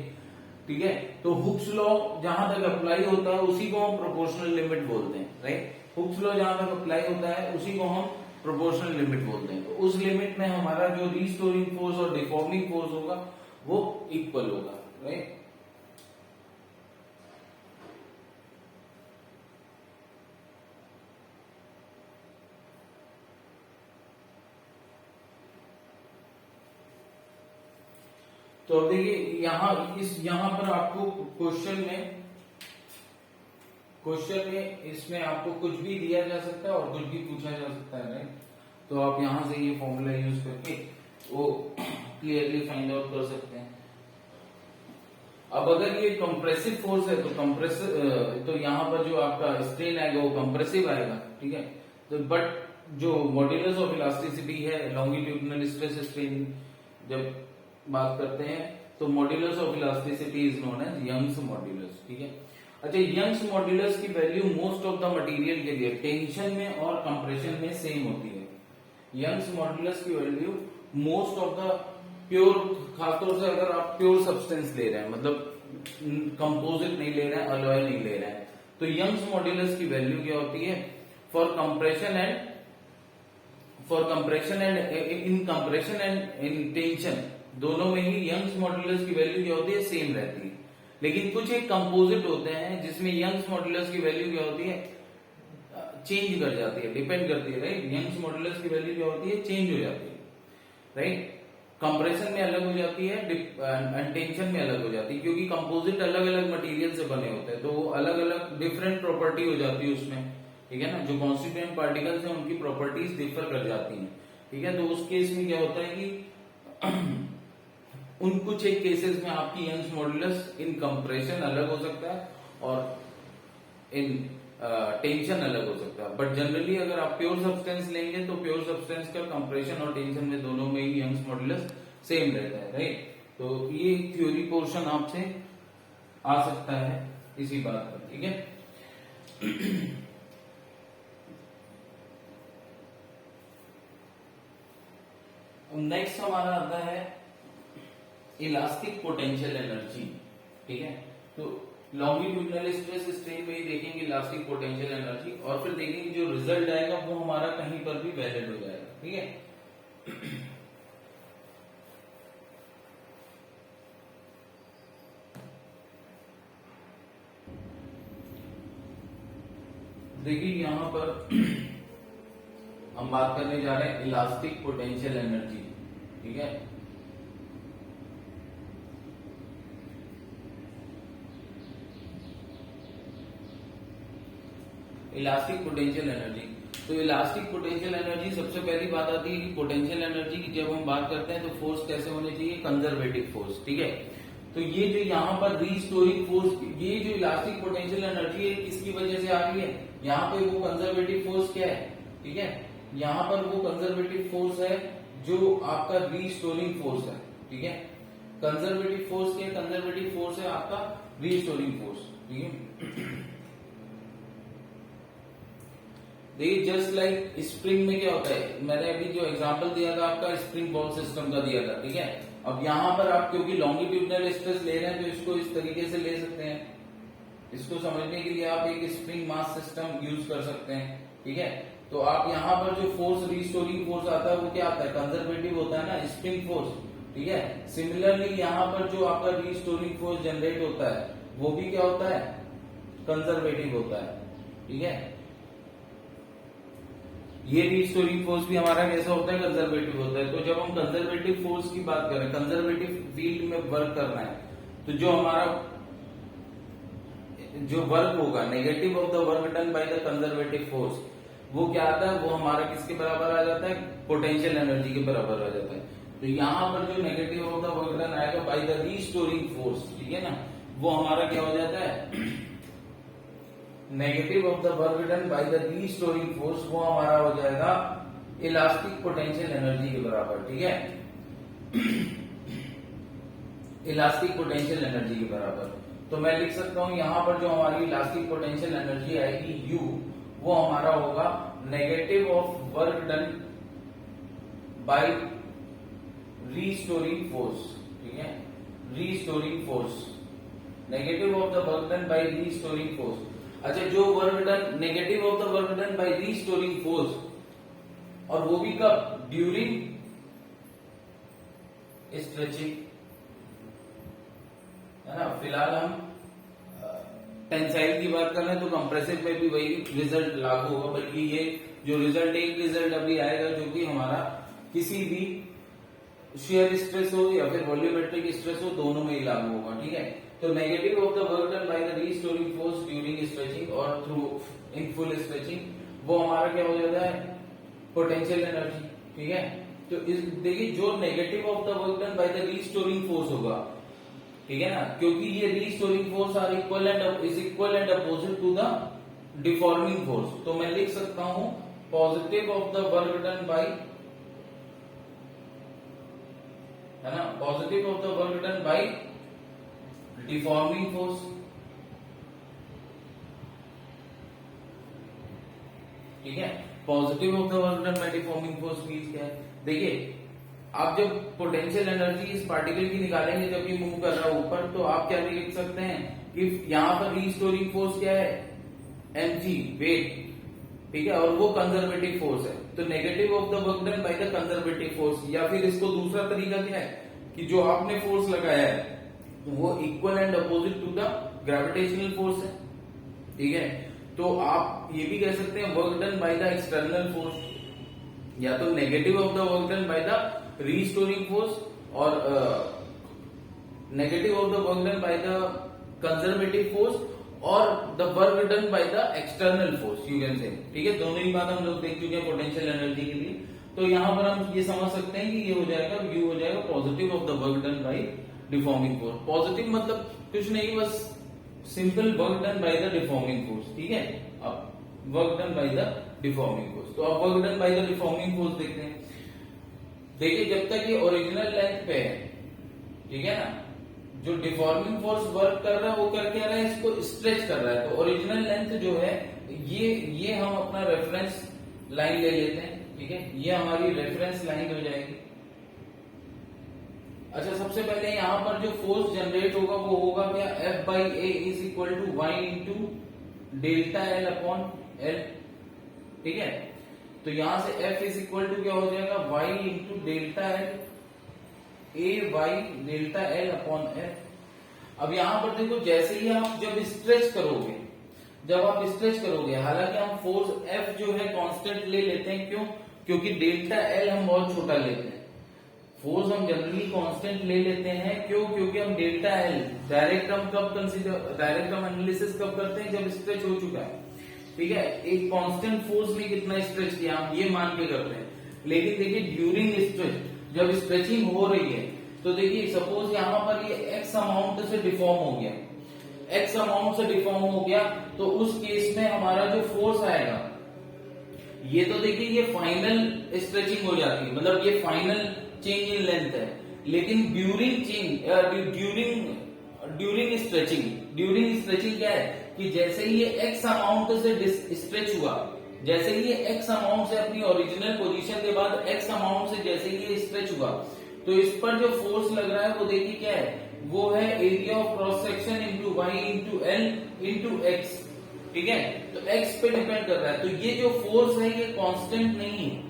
ठीक है, तो हुक्स लॉ जहां तक अप्लाई होता है उसी को हम प्रोपोर्शनल लिमिट बोलते हैं, राइट। हुक्स लॉ जहां तक अप्लाई होता है उसी को हम प्रोपोर्शनल लिमिट बोलते हैं। तो उस लिमिट में हमारा जो रीस्टोरिंग फोर्स और डिफॉर्मिंग फोर्स होगा वो इक्वल होगा, राइट। तो अब देखिए यहाँ पर आपको क्वेश्चन में इसमें आपको कुछ भी दिया जा सकता है और कुछ भी पूछा जा सकता है, राइट। तो आप यहां से ये फॉर्मूला यूज करके वो क्लियरली फाइंड आउट कर सकते हैं। अब अगर ये कंप्रेसिव फोर्स है तो यहाँ पर जो आपका स्ट्रेन आएगा वो कंप्रेसिव आएगा, ठीक है। तो बट जो मॉड्यूलस ऑफ इलास्टिसिटी है लॉन्गिट्यूडिनल स्ट्रेस स्ट्रेन जब बात करते हैं तो modulus of elasticity is known as Young's modulus, ठीक है। अच्छा, यंग्स मॉड्यूलस की value most of the material के लिए टेंशन में और कंप्रेशन में सेम होती है। यंग्स मॉड्यूलस की value most of the pure, खासतौर से अगर आप प्योर सब्सटेंस ले रहे हैं, मतलब कंपोजिट नहीं ले रहे हैं, अलॉय नहीं ले रहे हैं, तो यंग्स मॉड्यूलस की वैल्यू क्या होती है for compression and in tension, दोनों में ही यंग्स मॉड्यूलस की वैल्यू क्या होती है, सेम रहती है। लेकिन कुछ एक कंपोजिट होते हैं जिसमें यंग्स मॉड्यूलस की वैल्यू क्या होती है, चेंज कर जाती है, डिपेंड करती है, राइट। यंग्स मॉड्यूलस की वैल्यू क्या होती है, चेंज हो जाती है, राइट। कंप्रेशन में अलग हो जाती है एंड टेंशन में अलग हो जाती है, क्योंकि कंपोजिट अलग अलग मटेरियल से बने होते हैं, तो वो अलग अलग डिफरेंट प्रॉपर्टी हो जाती है उसमें, ठीक है ना। जो कॉन्स्टिट्यूएंट पार्टिकल्स हैं उनकी प्रॉपर्टीज डिफर कर जाती हैं, ठीक है। तो उस केस में क्या होता है कि उन कुछ एक केसेस में आपकी यंग्स मॉड्यूलस इन कंप्रेशन अलग हो सकता है और इन टेंशन अलग हो सकता है। बट जनरली अगर आप प्योर सब्सटेंस लेंगे तो प्योर सब्सटेंस का कंप्रेशन और टेंशन में दोनों में ही यंग्स मॉड्यूलस सेम रहता है, राइट। तो ये थ्योरी पोर्शन आपसे आ सकता है इसी बात पर, ठीक है। नेक्स्ट हमारा आता है इलास्टिक पोटेंशियल एनर्जी, ठीक है। तो लॉन्गिट्यूडिनल स्ट्रेस स्ट्रेन में ही देखेंगे इलास्टिक पोटेंशियल एनर्जी, और फिर देखेंगे जो रिजल्ट आएगा वो हमारा कहीं पर भी वैलिड हो जाएगा, ठीक है। देखिए यहां पर हम बात करने जा रहे हैं इलास्टिक पोटेंशियल एनर्जी, ठीक है। इलास्टिक पोटेंशियल एनर्जी, तो इलास्टिक पोटेंशियल एनर्जी सबसे पहली बात आती है कि पोटेंशियल एनर्जी की जब हम बात करते हैं तो फोर्स कैसे होने चाहिए, कंजर्वेटिव फोर्स, ठीक है। तो ये जो यहाँ पर रीस्टोरिंग फोर्स, ये जो इलास्टिक पोटेंशियल एनर्जी है किसकी वजह से आ रही है, यहाँ पे वो कंजर्वेटिव फोर्स क्या है, ठीक है। यहाँ पर वो कंजर्वेटिव फोर्स है जो आपका रीस्टोरिंग फोर्स है, ठीक है। कंजर्वेटिव फोर्स क्या है, कंजर्वेटिव फोर्स है आपका रीस्टोरिंग फोर्स, ठीक है। देखिए जस्ट लाइक स्प्रिंग में क्या होता है, मैंने अभी जो एग्जांपल दिया था आपका स्प्रिंग बॉल सिस्टम का दिया था, ठीक है। अब यहाँ पर आप क्योंकि लॉन्गिट्यूडिनल स्ट्रेस ले रहे हैं तो इसको इस तरीके से ले सकते हैं, इसको समझने के लिए आप एक स्प्रिंग मास सिस्टम यूज कर सकते हैं, ठीक है। तो आप यहाँ पर जो फोर्स रीस्टोरिंग फोर्स आता है वो क्या आता है, कंजर्वेटिव होता है ना, स्प्रिंग फोर्स, ठीक है। सिमिलरली यहाँ पर जो आपका रीस्टोरिंग फोर्स जनरेट होता है वो भी क्या होता है, कंजर्वेटिव होता है, ठीक है। ये रीस्टोरिंग फोर्स भी हमारा कैसा होता है, कंजर्वेटिव होता है। तो जब हम कंजर्वेटिव फोर्स की बात करें, कंजर्वेटिव फील्ड में वर्क करना है, तो जो हमारा जो वर्क होगा, negative of the work done by the conservative force, वो क्या आता है, वो हमारा किसके बराबर आ जाता है, पोटेंशियल एनर्जी के बराबर आ जाता है। तो यहाँ पर जो negative of the work done आएगा बाय द रीस्टोरिंग फोर्स, ठीक है ना, वो हमारा क्या हो जाता है, negative of the work done by the restoring force, वो हमारा हो जाएगा इलास्टिक पोटेंशियल एनर्जी के बराबर, ठीक है। इलास्टिक पोटेंशियल एनर्जी के बराबर। तो मैं लिख सकता हूं यहां पर जो हमारी इलास्टिक पोटेंशियल एनर्जी आएगी U, वो हमारा होगा negative of work done bye restoring force, ठीक है। Restoring force, negative of the work done bye restoring force. अच्छा, जो work done, negative of the work done bye restoring force, और वो भी कब, ड्यूरिंग स्ट्रेचिंग, है ना। फिलहाल हम टेंसाइल की बात कर रहे हैं तो कंप्रेसिव में भी वही रिजल्ट लागू होगा, बल्कि ये जो रिजल्ट, एक रिजल्ट अभी आएगा जो कि हमारा किसी भी शियर स्ट्रेस हो या फिर वॉल्यूमेट्रिक स्ट्रेस हो, दोनों में ही लागू होगा। ठीक है, तो negative of the work done by the restoring force during stretching और थ्रू इन फुल स्ट्रेचिंग, वो हमारा क्या हो जाता है, पोटेंशियल एनर्जी। ठीक है, तो इस देखिए जो negative of the work done by the restoring force होगा, ठीक है ना, क्योंकि ये restoring force are equal and opposite to the deforming force, तो मैं लिख सकता हूं positive of the work done by, है ना, positive of the work done by deforming force. ठीक है, positive of the work done by deforming force means क्या है, देखिए आप जब पोटेंशियल एनर्जी इस पार्टिकल की निकालेंगे जब ये मूव कर रहा है ऊपर, तो आप क्या लिख सकते हैं कि यहां पर रीस्टोरिंग फोर्स क्या है, mg वेट। ठीक है, और वो कंजर्वेटिव फोर्स है, तो negative of the work done by the conservative force, या फिर इसको दूसरा तरीका क्या है कि जो आपने फोर्स लगाया है वो equal and opposite to the gravitational force है। ठीक है, तो आप ये भी कह सकते हैं work done by the external force, या तो negative of the work done by the restoring force और negative of the work done by the conservative force और the work done by the external force, you can say. ठीक है, दोनों ही बात हम लोग देख चुके हैं पोटेंशियल एनर्जी के लिए, तो यहां पर हम ये समझ सकते हैं कि ये हो जाएगा, यू हो जाएगा positive of the work done by deforming force. Positive मतलब कुछ नहीं, बस simple work done by the deforming force. ठीक है, अब work done by the deforming force, तो अब work done by the deforming force देखते हैं। देखिए जब तक ये ओरिजिनल लेंथ पे है, ठीक है ना, जो डिफॉर्मिंग फोर्स वर्क कर रहा है वो कर क्या रहा है, इसको स्ट्रेच कर रहा है, तो ओरिजिनल लेंथ जो है ये हम अपना रेफरेंस लाइन ले लेते हैं। ठीक है, ये हमारी रेफरेंस लाइन हो जाएगी। अच्छा, सबसे पहले यहां पर जो फोर्स जनरेट होगा वो होगा क्या, F by A is equal to Y into delta L upon L. ठीक है, तो यहां से F इज इक्वल टू क्या हो जाएगा, y into delta L, A Y delta L upon L. अब यहां पर देखो, जैसे ही आप जब स्ट्रेच करोगे, हालांकि हम फोर्स F जो है कांस्टेंट ले लेते हैं, क्यों, क्योंकि डेल्टा एल हम बहुत छोटा लेते हैं। फोर्स हम जनरली कांस्टेंट ले लेते हैं, क्यों, क्योंकि हम डेल्टा एल डायरेक्ट हम एनालिसिस कब करते हैं, जब स्ट्रेच हो चुका है। ठीक है, एक कांस्टेंट फोर्स में कितना स्ट्रेच किया हम ये मान के करते हैं, लेकिन देखिए ड्यूरिंग स्ट्रेच जब स्ट्रेचिंग हो रही है, तो देखिए सपोज यहां पर ये एक्स अमाउंट से डिफॉर्म हो गया, तो उस केस में हमारा जो फोर्स आएगा, ये तो देखिए ये फाइनल स्ट्रेचिंग हो जाती है, मतलब ये फाइनल चेंज इन लेंथ है, लेकिन ड्यूरिंग स्ट्रेचिंग क्या है कि जैसे ही ये एक्स अमाउंट से स्ट्रेच हुआ, जैसे ही ये एक्स अमाउंट से अपनी ओरिजिनल पोजीशन के बाद एक्स अमाउंट से जैसे ही ये स्ट्रेच हुआ, तो इस पर जो फोर्स लग रहा है वो देखिए क्या है, वो है area of cross section into Y into L into X. ठीक है, तो एक्स पे डिपेंड कर रहा है, तो ये जो फोर्स है ये कांस्टेंट नहीं है,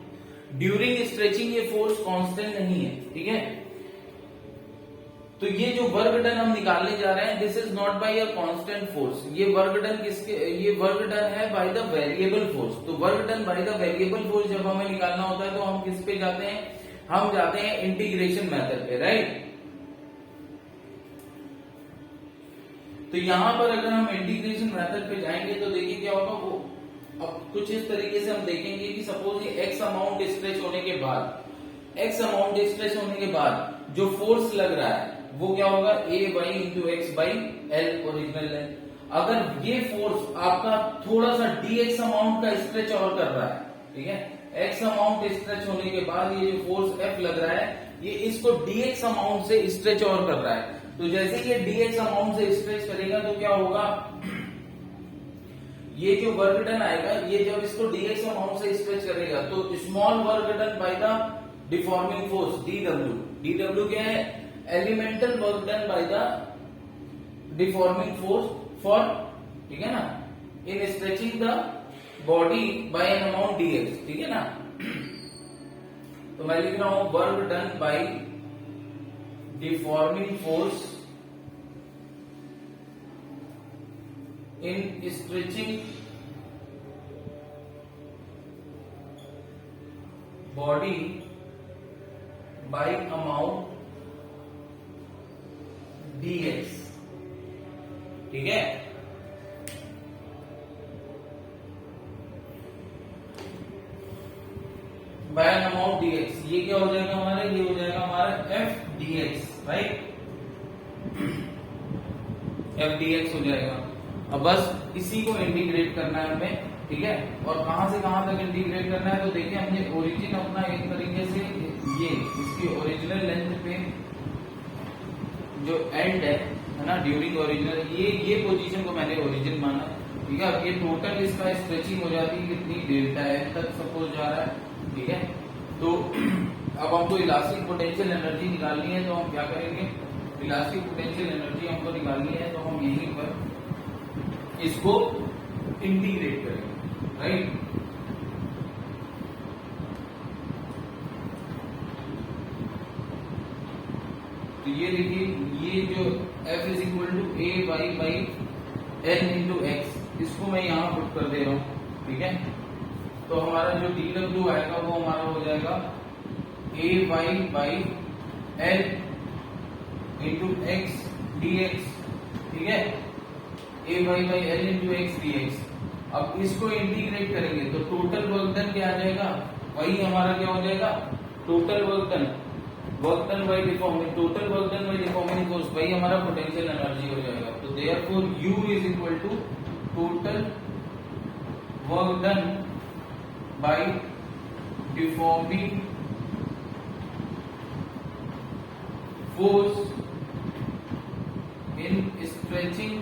ड्यूरिंग स्ट्रेचिंग ये फोर्स कांस्टेंट नहीं है। ठीक है, तो ये जो वर्क डन हम निकालने जा रहे हैं, this is not by a constant force, ये वर्क डन है बाय द वेरिएबल फोर्स। तो work done by the variable force जब हमें निकालना होता है तो हम किस पे जाते हैं, हम जाते हैं इंटीग्रेशन मेथड पे, राइट। तो यहां पर अगर हम इंटीग्रेशन मेथड पे जाएंगे तो देखिए क्या होगा, वो अब कुछ इस तरीके से हम देखेंगे कि सपोज ये एक्स अमाउंट स्ट्रेच होने के बाद जो फोर्स लग रहा है वो क्या होगा, A Y into X by L original length. अगर ये फोर्स आपका थोड़ा सा डी एक्स अमाउंट का स्ट्रेच और कर रहा है, ठीक है, एक्स अमाउंट स्ट्रेच होने के बाद ये जो फोर्स एफ लग रहा है ये इसको डी एक्स अमाउंट से स्ट्रेच और कर रहा है, तो जैसे ये डी एक्स अमाउंट से स्ट्रेच करेगा तो क्या होगा, ये जो वर्क डन आएगा, ये जब इसको डी एक्स अमाउंट से स्ट्रेच करेगा तो small work done by the deforming force D क्या है, elemental work done by the deforming force for, ठीक है ना, इन stretching the body by an amount D X. ठीक है ना, तो मैं लिख रहा हूं work done by deforming force in stretching body by amount dx, ठीक है। बाय अमाउंट dx, ये क्या हो जाएगा हमारा, ये हो जाएगा हमारा f dx, right, f dx हो जाएगा। अब बस इसी को इंटीग्रेट करना है हमें, ठीक है। और कहां से कहां तक इंटीग्रेट करना है, तो देखिए हमने ओरिजिन अपना एक तरीके से ये इसकी ओरिजिनल लेंथ पे जो एंड है ना, ड्यूरिंग ओरिजिनल, ये पोजीशन को मैंने ओरिजिन माना, ठीक है। अब ये टोटल इसका स्ट्रेचिंग हो जाती है कितनी, डेल्टा एल तक सपोज जा रहा है, ठीक है। तो अब हमको इलास्टिक पोटेंशियल एनर्जी निकालनी है, तो हम क्या करेंगे, इलास्टिक पोटेंशियल एनर्जी हमको निकालनी है, तो हम यहीं पर इसको इंटीग्रेट करेंगे, राइट। तो ये देखिए, ये जो F is equal to A Y by L into X, इसको मैं यहाँ पुट कर दे रहा हूँ, ठीक है। तो हमारा जो dw आएगा वो हमारा हो जाएगा A Y by L into X D X, ठीक है, A Y by L into X D X. अब इसको इंटीग्रेट करेंगे तो टोटल वर्क डन क्या आ जाएगा, वही हमारा क्या हो जाएगा, total work done by deforming, total work done by deforming force, वही हमारा पोटेंशियल एनर्जी हो जाएगा। तो therefore U is equal to total work done by deforming force in stretching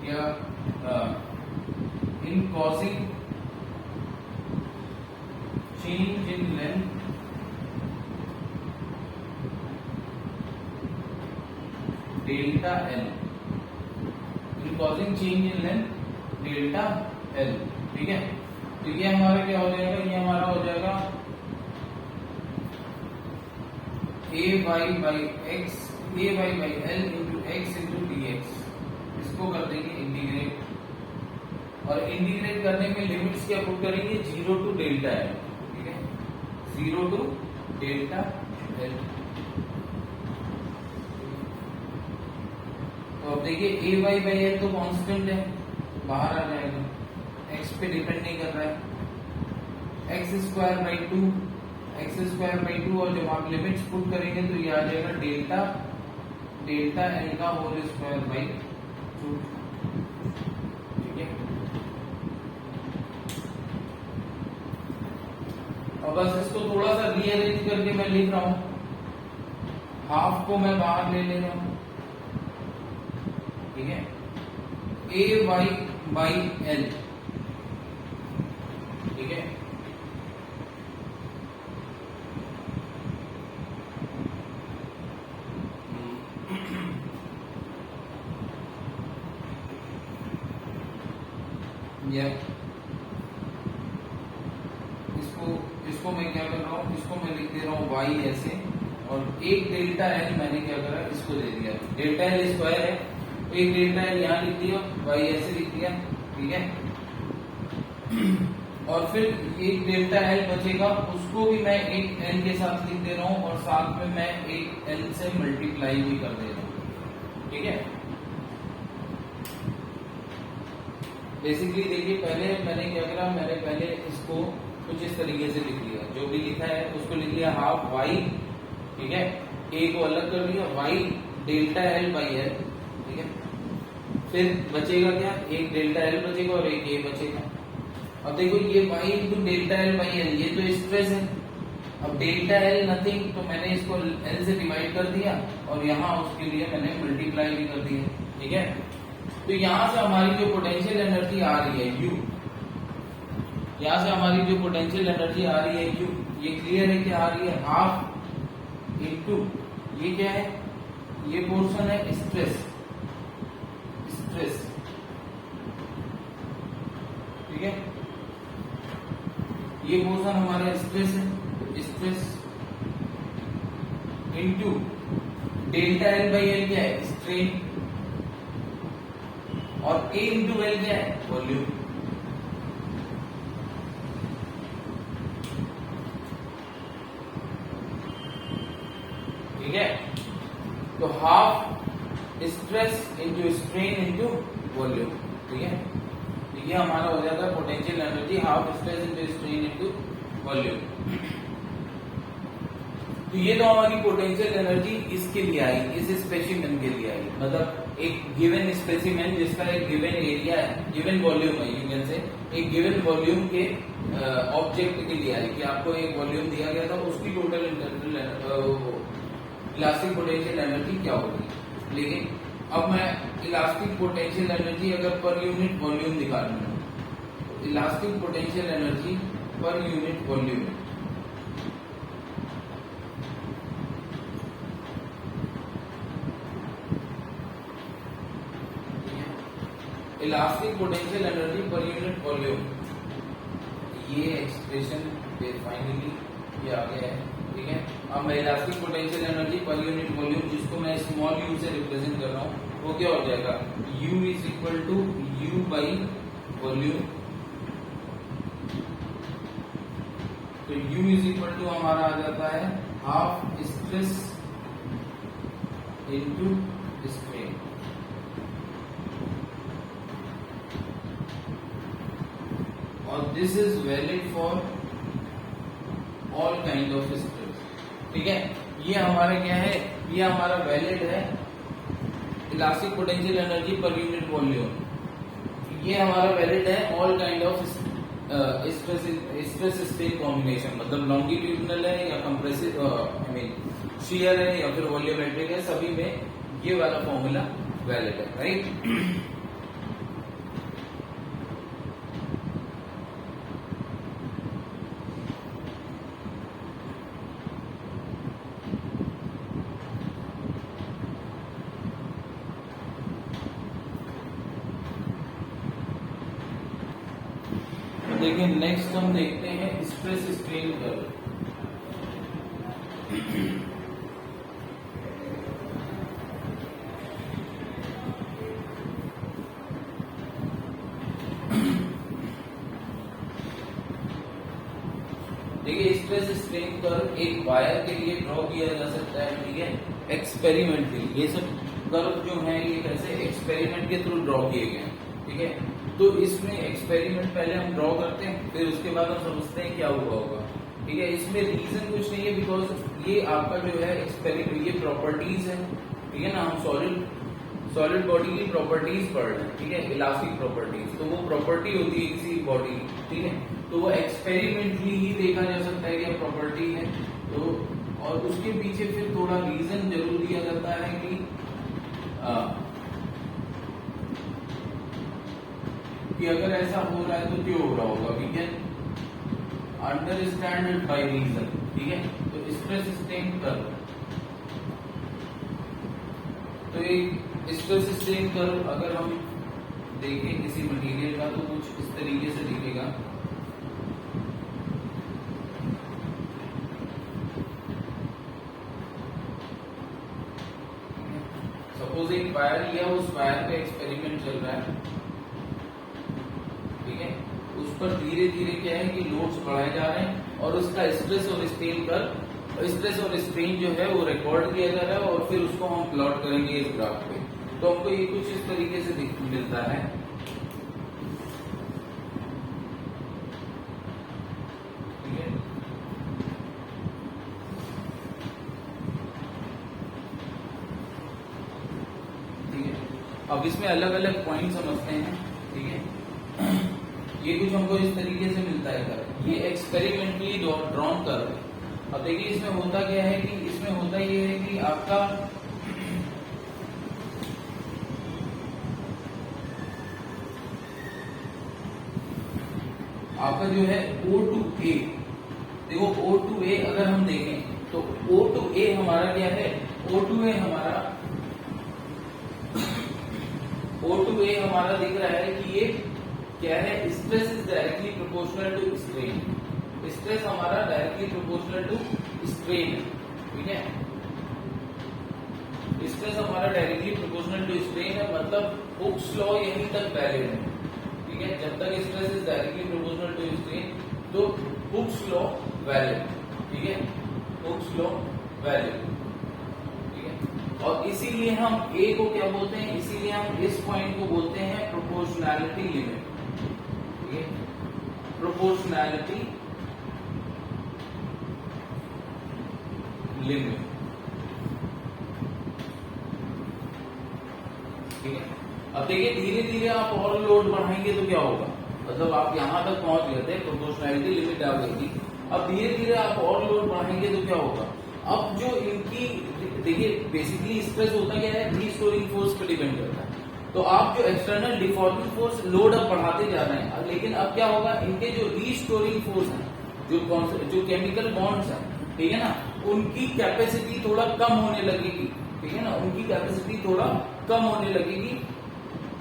या in causing change in length delta L, in causing change in length delta L, ठीक है। तो ये हमारा क्या हो जाएगा, ये हमारा हो जाएगा a y by x, a y by l into x into D x, इसको कर देंगे इंटीग्रेट, और इंटीग्रेट करने में लिमिट्स क्या पुट करेंगे, 0 टू डेल्टा एल, ठीक है, 0 टू डेल्टा एल। तो अब देखिए ए वाई बाई एल तो कांस्टेंट है, बाहर आ जाएगा, एक्स पे डिपेंड नहीं कर रहा है, x square by two, x square by two, और जब आप लिमिट्स पुट करेंगे तो ये आ जाएगा डेल्टा एल का होल स्क्वायर बाई टू, ठीक है। और बस इसको थोड़ा सा रीअरेंज करके मैं लिख रहा हूं, हाफ को मैं बाहर ले रहा हूं, ठीक है, ए वाई बाई एल, ठीक है। इसको मैं क्या कर रहा हूँ, इसको मैं लिख दे रहा हूँ y ऐसे, और एक डेल्टा एल मैंने क्या करा, इसको दे दिया, डेल्टा एल स्क्वायर है, एक डेल्टा एल यहाँ लिख दिया, y ऐसे लिख दिया, ठीक है। और फिर एक डेल्टा एल बचेगा, उसको भी मैं एक एल के साथ लिख दे रहा हूँ, और साथ में मैं एक एल से मल्टीप्लाई भी कर दे रहा हूँ, ठीक है। बेसिकली देखिए, पहले मैंने क्या करा, मैंने पहले इसको कुछ इस तरीके से लिख लिया, जो भी लिखा है उसको लिख लिया हाफ वाई, ठीक है, ए को अलग कर लिया, Y delta L by L, ठीक है। फिर बचेगा क्या, एक डेल्टा एल बचेगा और एक ए बचेगा। अब देखो ये Y into delta L by L, ये तो स्ट्रेस है, अब डेल्टा एल नथिंग, तो मैंने इसको एल से डिवाइड कर दिया, और यहाँ उसके लिए मैंने मल्टीप्लाई भी कर दिया, ठीक है। तो यहां से हमारी जो पोटेंशियल एनर्जी आ रही है U, यहां से हमारी जो पोटेंशियल एनर्जी आ रही है U, ये क्लियर है कि आ रही है हाफ इंटू, ये क्या है, ये पोर्शन है स्ट्रेस, ठीक है, ये पोर्शन हमारा स्ट्रेस है, stress into delta L by L क्या है, स्ट्रेन, और ए इंटू एल क्या है, volume. Stress into strain into volume, ठीक है। ये हमारा हो जाता है potential energy half stress into strain into volume. तो ये तो हमारी पोटेंशियल एनर्जी इसके लिए आई, इस स्पेसिमेन के लिए आई, मतलब एक गिवन स्पेसिमेन जिसका एक गिवन एरिया है, गिवन वॉल्यूम है, यू कैन से एक गिवन वॉल्यूम के ऑब्जेक्ट के लिए आई कि आपको एक वॉल्यूम दिया गया था, उसकी टोटल इलास्टिक पोटेंशियल एनर्जी क्या होगी। लेकिन अब मैं इलास्टिक पोटेंशियल एनर्जी अगर पर यूनिट वॉल्यूम निकालना है, तो elastic potential energy per unit volume, elastic potential energy per unit volume, ये एक्सप्रेशन फाइनली ये आ गया है, ठीक है। अब मैं elastic potential energy per unit volume जिसको मैं स्मॉल यू से रिप्रेजेंट कर रहा हूँ, वो क्या हो जाएगा, U is equal to U by volume. तो U इज इक्वल टू हमारा आ जाता है हाफ स्ट्रेस इंटू स्ट्रेन। और this is valid for all kind of stress, ठीक है। ये हमारा क्या है, ये हमारा वैलिड है elastic potential energy per unit volume. ये हमारा वैलिड है all kind of stress strain combination, मतलब लॉन्गिट्यूडनल है या कंप्रेसिव आई मीन शियर है या फिर वॉल्यूमेट्रिक है, सभी में ये वाला फॉर्मूला वैलिड है, राइट। देखिए नेक्स्ट हम देखते हैं स्ट्रेस स्ट्रेन कर्व। देखिए स्ट्रेस स्ट्रेन कर्व एक वायर के लिए ड्रॉ किया जा सकता है, ठीक है, एक्सपेरिमेंटली। ये सब कर्व जो है ये कैसे एक्सपेरिमेंट के थ्रू ड्रॉ किए गए हैं, ठीक है। तो इसमें एक्सपेरिमेंट पहले हम ड्रॉ करते हैं, फिर उसके बाद हम समझते हैं क्या हुआ होगा, ठीक है। इसमें रीजन कुछ नहीं है, बिकॉज ये आपका जो है एक्सपेरिमेंट, ये प्रॉपर्टीज है, ठीक है ना। हम सॉलिड बॉडी की प्रॉपर्टीज पढ़ रहे हैं, ठीक है, इलास्टिक प्रॉपर्टीज। तो वो प्रॉपर्टी होती है किसी बॉडी की, ठीक है। तो वो एक्सपेरिमेंटली ही देखा जा सकता है कि प्रॉपर्टी है, तो और उसके पीछे फिर थोड़ा रीजन जरूर दिया जाता है कि अगर ऐसा हो रहा है तो क्यों हो रहा होगा, we can understand it by reason, ठीक है। तो स्ट्रेस स्ट्रेन कर्व, तो एक स्ट्रेस स्ट्रेन कर्व अगर हम देखें किसी मटेरियल का तो कुछ इस तरीके से दिखेगा। सपोज एक वायर या उस वायर पे एक्सपेरिमेंट चल रहा है, ठीक है। उस पर धीरे धीरे क्या है कि लोड्स बढ़ाए जा रहे हैं और उसका स्ट्रेस और स्ट्रेन कर स्ट्रेस और स्ट्रेन जो है वो रिकॉर्ड किया जा रहा है और फिर उसको हम प्लॉट करेंगे इस ग्राफ पे। तो हमको ये कुछ इस तरीके से मिलता है, ठीक है। ठीक है, अब इसमें अलग अलग पॉइंट समझते हैं, ठीक है। ये कुछ हमको इस तरीके से मिलता है कर, ये एक्सपेरिमेंटली ड्रॉन कर। अब देखिए इसमें होता क्या है कि इसमें होता ये है कि आपका जो है O2A, देखो O2A अगर हम देखें तो O2A हमारा क्या है, O2A हमारा दिख रहा है कि ये क्या है, stress is directly proportional to strain. Stress हमारा डायरेक्टली प्रोपोर्शनल टू स्ट्रेन है, ठीक है। स्ट्रेस हमारा डायरेक्टली प्रोपोर्शनल टू स्ट्रेन है, मतलब हुक्स लॉ यहीं तक वैलिड है, ठीक है। जब तक stress is directly proportional to strain तो हुक्स लॉ वैलिड, ठीक है, हुक्स लॉ वैलिड, ठीक है। और इसीलिए हम ए को क्या बोलते हैं, इसीलिए हम इस पॉइंट को बोलते हैं प्रोपोर्शनैलिटी लिमिट। ठीक है, प्रोपोर्शनैलिटी लिमिट। ठीक है, अब देखिए धीरे धीरे आप और लोड बढ़ाएंगे तो क्या होगा, मतलब आप यहां तक पहुंच गए थे, प्रोपोर्शनैलिटी लिमिट आ गई थी, अब धीरे धीरे आप और लोड बढ़ाएंगे तो क्या होगा, अब जो इनकी देखिए बेसिकली स्ट्रेस होता क्या है, रीस्टोरिंग फोर्स पे डिपेंड करता है। तो आप जो एक्सटर्नल डिफॉर्मिंग फोर्स लोड अब बढ़ाते जा रहे हैं, लेकिन अब क्या होगा, इनके जो रीस्टोरिंग फोर्स है, जो केमिकल बॉन्ड्स है, ठीक है ना, उनकी कैपेसिटी थोड़ा कम होने लगेगी। ठीक है ना, उनकी कैपेसिटी थोड़ा कम होने लगेगी।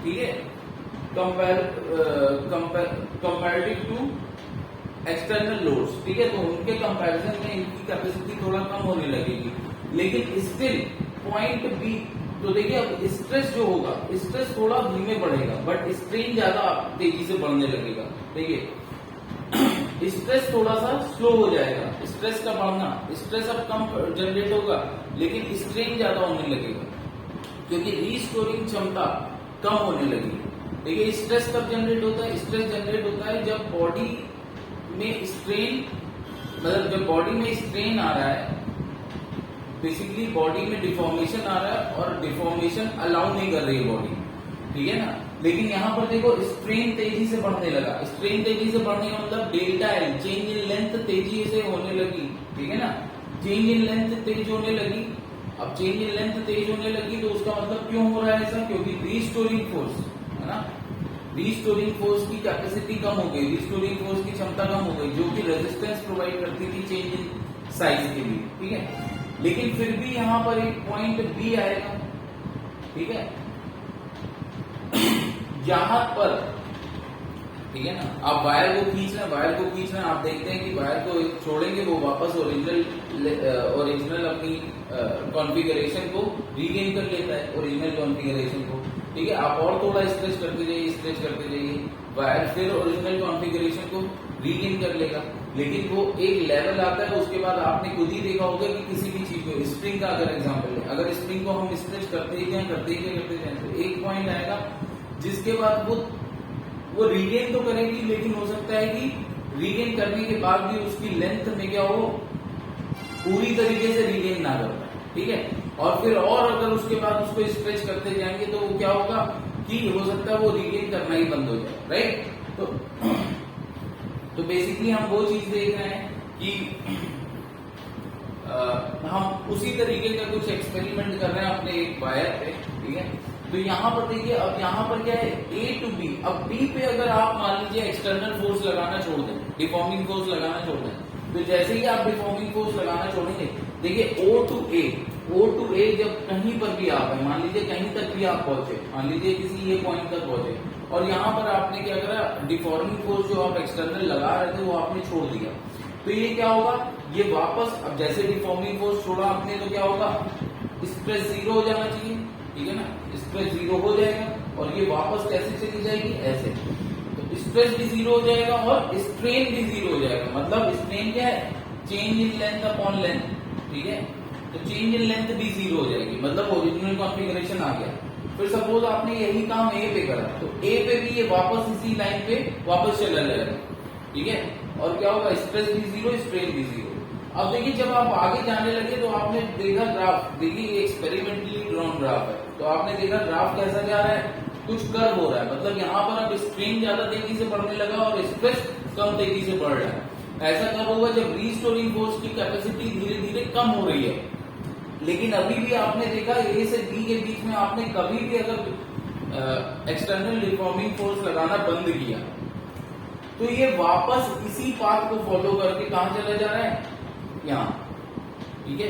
ठीक है, कंपेरेटिव टू एक्सटर्नल लोड्स। ठीक है, तो उनके कंपैरिजन में इनकी कैपेसिटी थोड़ा कम होने लगेगी, लेकिन स्टिल पॉइंट बी, तो देखिए अब स्ट्रेस जो होगा, स्ट्रेस थोड़ा धीमे बढ़ेगा बट स्ट्रेन ज्यादा तेजी से बढ़ने लगेगा। देखिए स्ट्रेस थोड़ा सा स्लो हो जाएगा, स्ट्रेस का बढ़ना, स्ट्रेस अब कम जनरेट होगा लेकिन स्ट्रेन ज्यादा होने लगेगा क्योंकि रीस्टोरिंग क्षमता कम होने लगेगी। देखिए स्ट्रेस कब जनरेट होता है, स्ट्रेस जनरेट होता है जब बॉडी में स्ट्रेन, मतलब जब बॉडी में स्ट्रेन आ रहा है, बेसिकली बॉडी में डिफॉर्मेशन आ रहा है और डिफॉर्मेशन अलाउ नहीं कर रही है बॉडी। ठीक है ना, लेकिन यहाँ पर देखो स्ट्रेन तेजी से बढ़ने लगा, स्ट्रेन तेजी से बढ़ने का मतलब delta L, change in length तेजी से होने लगी। ठीक है ना, चेंज इन लेंथ तेज होने लगी। अब चेंज इन लेंथ तेज होने लगी तो उसका मतलब क्यों हो रहा है ऐसा, क्योंकि रीस्टोरिंग फोर्स है ना, रीस्टोरिंग फोर्स की कैपेसिटी कम हो गई, रीस्टोरिंग फोर्स की क्षमता कम हो गई, जो कि रेजिस्टेंस प्रोवाइड करती थी चेंज इन साइज के लिए। ठीक है, लेकिन फिर भी यहां पर एक पॉइंट बी आएगा। ठीक है, यहां पर, ठीक है ना, आप वायर को खींच रहे हैं, वायर को खींच रहे हैं, आप देखते हैं कि वायर को छोड़ेंगे वो वापस ओरिजिनल अपनी कॉन्फ़िगरेशन को रीगेन कर लेता है, ओरिजिनल कॉन्फ़िगरेशन को। ठीक है, आप और थोड़ा स्ट्रेच करते जाइए, स्ट्रेच करते जाइए, वायर फिर ओरिजिनल कॉन्फ़िगरेशन को रीगेन कर लेगा। लेकिन वो एक लेवल आता है, उसके बाद आपने खुद ही देखा होगा कि किसी भी चीज को, स्प्रिंग का अगर एग्जांपल है, अगर स्प्रिंग को हम स्ट्रेच करते ही जाए तो एक पॉइंट आएगा जिसके बाद वो रीगेन तो करेगी, लेकिन हो सकता है कि रीगेन करने के बाद भी उसकी लेंथ में क्या हो, पूरी तरीके से रीगेन ना कर पाए। ठीक है, और फिर और अगर उसके बाद उसको स्ट्रेच करते जाएंगे तो वो क्या होगा कि हो सकता है वो रीगेन करना ही बंद हो जाए। राइट, तो बेसिकली हम वो चीज देख रहे हैं कि हम उसी तरीके का कुछ एक्सपेरिमेंट कर रहे हैं अपने एक वायर पे। ठीक है, तो यहाँ पर देखिए, अब यहाँ पर क्या है, ए टू बी। अब बी पे अगर आप मान लीजिए एक्सटर्नल फोर्स लगाना छोड़ दें, डिफॉर्मिंग फोर्स लगाना छोड़ दें, तो जैसे ही आप डिफॉर्मिंग फोर्स लगाना छोड़ेंगे, देखिए ओ टू ए जब कहीं पर भी आप है, मान लीजिए कहीं तक भी आप पहुंचे, मान लीजिए किसी ये पॉइंट तक पहुंचे, और यहाँ पर आपने क्या करा, डिफॉर्मिंग फोर्स जो आप एक्सटर्नल लगा रहे थे वो आपने छोड़ दिया, तो ये क्या होगा, ये वापस, अब जैसे डिफॉर्मिंग फोर्स छोड़ा आपने तो क्या होगा, स्ट्रेस जीरो हो जाना चाहिए। ठीक है ना, स्ट्रेस जीरो हो जाएगा और ये वापस कैसे चली जाएगी, ऐसे, तो स्ट्रेस भी जीरो हो जाएगा और स्ट्रेन भी जीरो हो जाएगा। मतलब स्ट्रेन क्या है, change in length upon length. ठीक है, तो चेंज इन लेंथ भी जीरो हो जाएगी, मतलब ओरिजिनल कॉन्फ़िगरेशन आ गया। फिर सपोज आपने यही काम ए पे करा, तो ए पे भी ये वापस इसी लाइन पे वापस चला जाएगा। ठीक है, और क्या होगा, स्ट्रेस भी जीरो, स्ट्रेन भी जीरो। अब देखिए जब आप आगे जाने लगे तो आपने देखा ग्राफ, देखिए एक्सपेरिमेंटली ड्रॉन ग्राफ है, तो आपने देखा ग्राफ कैसा जा रहा है, कुछ कर्व हो रहा है, मतलब यहाँ पर अब स्ट्रेन ज्यादा तेजी से बढ़ने लगा और स्ट्रेस कम तेजी से बढ़ रहा है। ऐसा कब होगा, जब रीस्टोरिंग फोर्स की कैपेसिटी धीरे धीरे कम हो रही है। लेकिन अभी भी आपने देखा ए से बी के बीच में आपने कभी भी अगर एक्सटर्नल डिफॉर्मिंग फोर्स लगाना बंद किया तो ये वापस इसी पाथ को फॉलो करके कहां चला जा रहा है, यहाँ। ठीक है,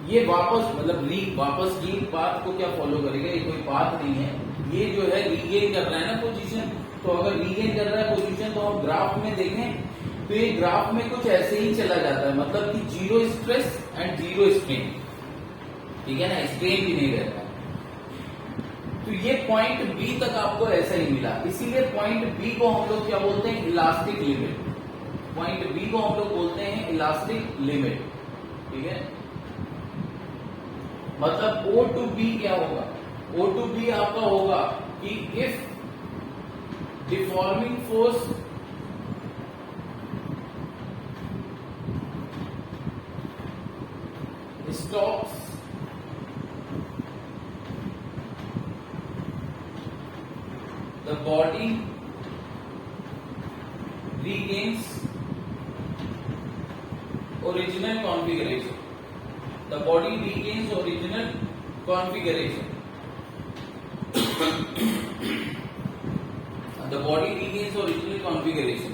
ये वापस मतलब वापस ये पाथ को क्या फॉलो करेगा, ये कोई पाथ नहीं है, ये जो है रीगेन कर रहा है ना पोजीशन। तो अगर रीगेन कर रहा है पोजीशन तो हम ग्राफ में देखें तो ये ग्राफ में कुछ ऐसे ही चला जाता है, मतलब कि zero stress and zero strain. ठीक है ना, स्ट्रेन भी नहीं रहता। तो ये पॉइंट बी तक आपको ऐसा ही मिला, इसीलिए पॉइंट बी को हम लोग क्या बोलते हैं, इलास्टिक लिमिट। पॉइंट बी को हम लोग बोलते हैं इलास्टिक लिमिट। ठीक है, मतलब O टू B क्या होगा, O टू B आपका होगा कि if deforming force stops the body regains original configuration. The body regains original configuration. The body regains original configuration.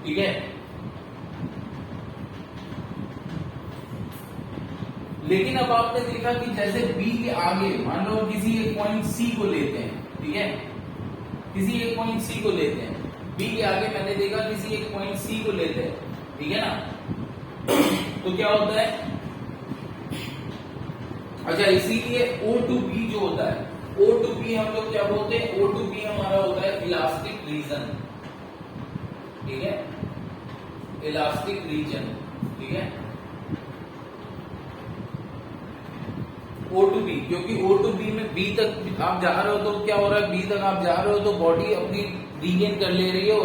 ठीक है, लेकिन अब आपने देखा कि जैसे B के आगे मान लो किसी एक पॉइंट C को लेते हैं, ठीक है, किसी एक पॉइंट C को लेते हैं, B के आगे मैंने देखा किसी एक पॉइंट C को लेते हैं, ठीक है ना, तो क्या होता है, अच्छा इसीलिए O टू B जो होता है, O टू B हम लोग क्या बोलते हैं, O टू B हमारा होता है इलास्टिक रीजन, ठीक है, इलास्टिक रीजन, ठीक है, O टू B, क्योंकि O टू B में B तक आप जा रहे हो तो क्या हो रहा है, B तक आप जा रहे हो तो बॉडी अपनी रीगेन कर ले रही है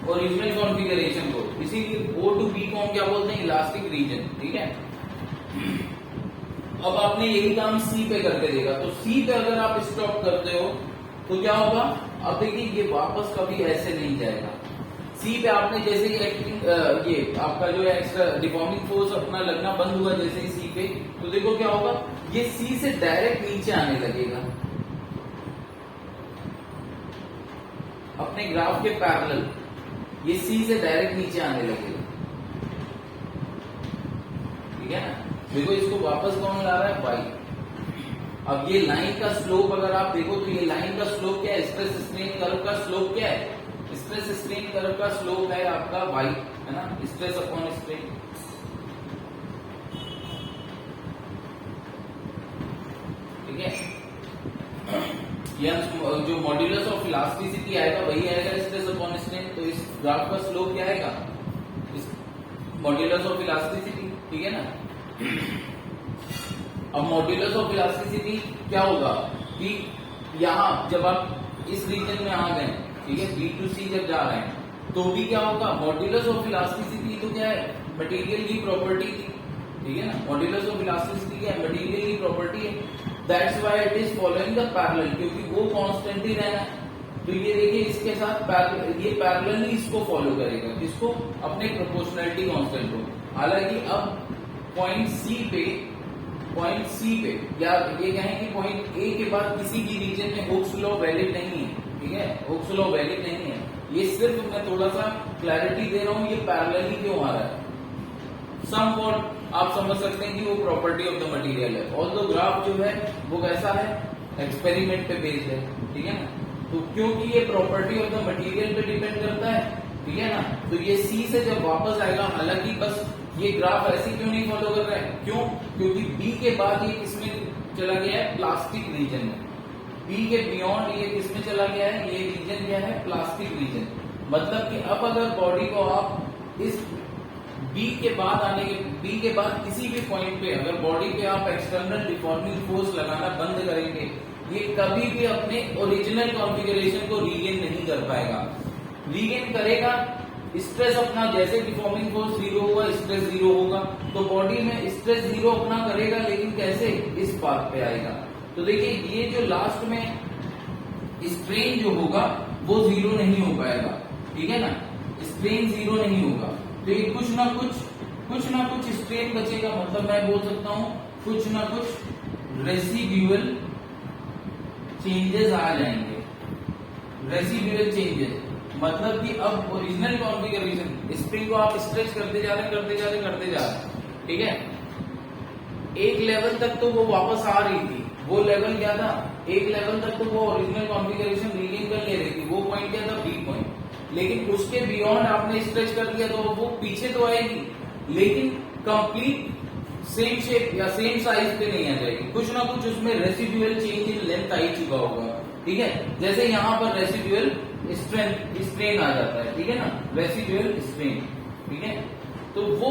ओरिजिनल कॉन्फ़िगरेशन को, इसीलिए O टू B को हम क्या बोलते हैं, इलास्टिक रीजन, ठीक है। अब आपने यही काम C पे करके देखा, तो C पे अगर आप स्टॉप करते हो तो क्या होगा, अब देखिए ये वापस कभी ऐसे नहीं जाएगा। C पे आपने जैसे ही एक्टिंग ये आपका जो है एक्स्ट्रा डिफॉर्मिंग फोर्स अपना लगना बंद हुआ जैसे ही C पे, तो देखो क्या होगा, ये C से डायरेक्ट नीचे आने लगेगा अपने ग्राफ के पैरेलल, ये C से डायरेक्ट नीचे आने लगेगा, ठीक है ना। देखो इसको वापस कौन ला रहा है, Y। अब ये लाइन का स्लोप अगर आप देखो तो ये लाइन का स्लोप क्या है, स्ट्रेस स्ट्रेन कर्व का स्लोप क्या है, स्ट्रेस स्ट्रेन कर्व का स्लोप है आपका Y, है ना, स्ट्रेस अपॉन स्ट्रेन, ठीक है। जो मॉड्यूलस ऑफ इलास्टिसिटी आएगा वही आएगा स्ट्रेस अपॉन स्ट्रेन, तो इस ग्राफ का स्लोप क्या आएगा, मॉड्यूलस ऑफ इलास्टिसिटी, ठीक है ना। अब मॉड्यूलस ऑफ इलास्टिसिटी क्या होगा कि यहां जब आप इस रीजन में आ गए, ठीक है, B टू C जब जा रहे हैं तो भी क्या होगा, मॉड्यूलस ऑफ इलास्टिसिटी तो क्या है, मटेरियल की प्रॉपर्टी थी, ठीक है ना, मॉड्यूलस ऑफ इलास्टिसिटी क्या है, मटेरियल की प्रॉपर्टी है, that's why it is following the parallel, क्योंकि वो कांस्टेंट ही रहना है। तो ये देखिए इसके साथ ये पैरेलली इसको फॉलो करेगा, किसको, अपने प्रोपोर्शनैलिटी कांस्टेंट को। हालांकि अब पॉइंट सी पे या ये कहें कि पॉइंट ए के बाद किसी भी रीजन में हुक्स लॉ वैलिड नहीं है, ठीक है, हुक्स लॉ वैलिड नहीं है, ये सिर्फ मैं थोड़ा सा क्लैरिटी दे रहा हूं ये पैरेलली क्यों आ रहा है। समवॉट आप समझ सकते हैं कि वो प्रॉपर्टी ऑफ द मटेरियल है, ऑल्दो ग्राफ जो है वो कैसा है, एक्सपेरिमेंट पे बेस्ड है, ठीक है ना, तो क्योंकि ये प्रॉपर्टी ऑफ द मटेरियल पे डिपेंड करता है, ठीक है ना, तो ये C से जब वापस आएगा, हालांकि बस ये ग्राफ ऐसे क्यों नहीं फॉलो कर रहा है, क्यों, क्योंकि B के बाद ये किसमें चला गया है, प्लास्टिक रीजन में, B के बियॉन्ड ये किसमें चला गया है, ये रीजन क्या है, प्लास्टिक रीजन। मतलब कि अब अगर बॉडी को आप इस B के बाद किसी भी पॉइंट पे अगर बॉडी पे आप एक्सटर्नल डिफॉर्मिंग फोर्स लगाना बंद करेंगे, ये कभी भी अपने ओरिजिनल कॉन्फ़िगरेशन को रीगेन नहीं कर पाएगा। रीगेन करेगा स्ट्रेस अपना, जैसे डिफॉर्मिंग फोर्स 0 होगा स्ट्रेस 0 होगा, तो बॉडी में स्ट्रेस 0 अपना करेगा, लेकिन कैसे, इस पाथ पे आएगा। तो देखिए ये जो लास्ट में स्ट्रेन जो होगा वो 0 नहीं हो पाएगा, ठीक है ना, स्ट्रेन 0 नहीं होगा, तो ये कुछ ना कुछ स्ट्रेन बचेगा, मतलब मैं बोल सकता हूं कुछ ना कुछ रेसिड्यूअल चेंजेस आ जाएंगे, रेसिड्यूअल चेंजेस, मतलब कि अब ओरिजिनल कॉन्फ़िगरेशन, स्प्रिंग को आप स्ट्रेच करते जा रहे हैं, ठीक है, एक लेवल तक तो वो वापस आ रही थी, वो लेवल क्या था, एक लेवल तक तो वो ओरिजिनल कॉन्फ़िगरेशन रीगेन कर ले रही थी, वो पॉइंट क्या था, बी पॉइंट, लेकिन उसके बियॉन्ड आपने स्ट्रेच कर दिया तो वो पीछे तो आएगी, लेकिन कंप्लीट सेम शेप या सेम साइज पे नहीं आ जाएगी, कुछ ना कुछ उसमें रेसिड्यूअल चेंज इन लेंथ आ ही चुका होगा, ठीक है, जैसे यहाँ पर रेसिड्यूअल स्ट्रेन आ जाता है, ठीक है ना, रेसिड्यूअल स्ट्रेन, ठीक है। तो वो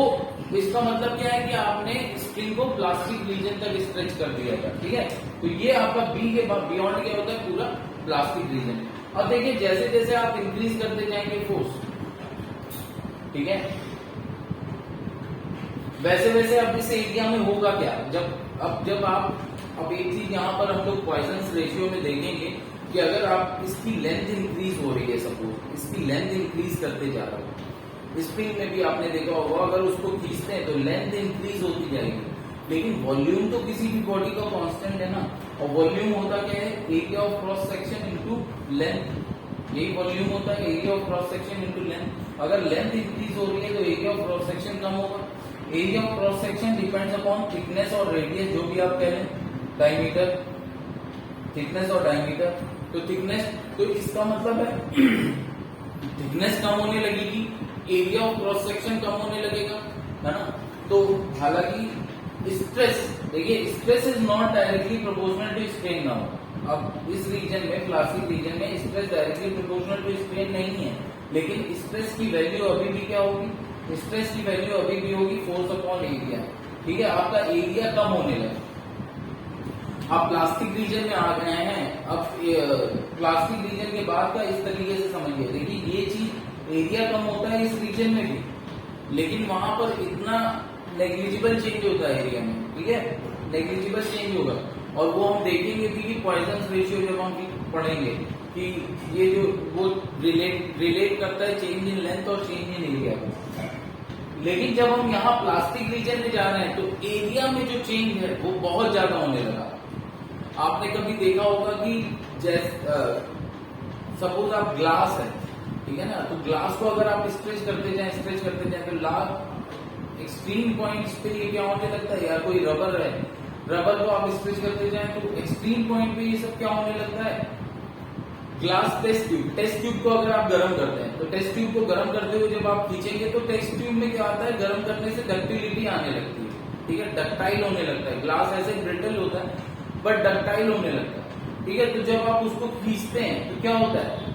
इसका मतलब क्या है कि आपने स्किन को प्लास्टिक रीजन तक स्ट्रेच कर दिया था, ठीक है। तो ये आपका बी के बियॉन्ड क्या होता है, पूरा प्लास्टिक रीजन। अब देखिए जैसे जैसे आप इंक्रीज करते जाएंगे फोर्स, ठीक है, वैसे वैसे अब इस एरिया में होगा क्या, जब आप अब एक चीज यहाँ पर हम लोग पॉइजन रेशियो में देखेंगे कि अगर आप इसकी लेंथ इंक्रीज हो रही है, सपोज इसकी लेंथ इंक्रीज करते जा रहा है, स्प्रिंग में भी आपने देखा होगा अगर उसको खींचते हैं तो लेंथ इंक्रीज होती जाएगी, लेकिन वॉल्यूम तो किसी भी बॉडी का कांस्टेंट है ना, और वॉल्यूम होता क्या है, area of cross section into length, यही वॉल्यूम होता है, area of cross section into length. अगर लेंथ इंक्रीज हो रही है तो एरिया ऑफ क्रॉस सेक्शन कम होगा। Area of cross section depends upon thickness और रेडियस, जो भी आप कह रहे हैं, डायमीटर, थिकनेस और डायमीटर। तो थिकनेस, तो इसका मतलब है थिकनेस कम होने लगेगी, एरिया ऑफ क्रॉस सेक्शन कम होने लगेगा, है ना। तो हालांकि स्ट्रेस, देखिए stress is not directly proportional to strain now. अब इस रीजन में, प्लास्टिक रीजन में stress directly proportional to strain नहीं है, लेकिन स्ट्रेस की वैल्यू अभी भी क्या होगी, स्ट्रेस की वैल्यू अभी भी होगी फोर्स अपॉन एरिया, ठीक है। आपका एरिया कम होने लगा, आप प्लास्टिक रीजन में आ गए हैं। अब प्लास्टिक रीजन के बाद का इस तरीके से समझिए, देखिए ये चीज एरिया कम होता है इस रीजन में भी, लेकिन वहां पर इतना नेग्लिजिबल चेंज होता है एरिया में, ठीक है, नेग्लिजिबल चेंज होगा। और वो हम देखेंगे भी कि पॉइजन रेशियो जब हम पढ़ेंगे कि ये जो वो रिलेट करता है चेंज इन लेंथ और चेंज इन एरिया को। लेकिन जब हम यहाँ प्लास्टिक रीजन में जा रहे हैं तो एरिया में जो चेंज है वो बहुत ज्यादा होने लगा। आपने कभी देखा होगा कि जैसे सपोज आप ग्लास है, ठीक है ना, तो ग्लास को अगर आप स्ट्रेच करते जाए तो लास्ट एक्सट्रीम पॉइंट्स पे ये क्या होने लगता है, या कोई रबर है, रबर को आप स्ट्रेच करते जाए तो एक्सट्रीम पॉइंट पे ये सब क्या होने लगता है। ग्लास टेस्ट ट्यूब को अगर आप गर्म करते हैं तो टेस्ट ट्यूब को गर्म करते हुए जब आप खींचेंगे तो टेस्ट ट्यूब में क्या आता है, गर्म करने से डक्टिलिटी आने लगती है, ठीक है, डक्टाइल होने लगता है। ग्लास ऐसे ब्रिटल होता है बट डक्टाइल होने लगता है, ठीक है। तो जब आप उसको खींचते हैं तो क्या होता है,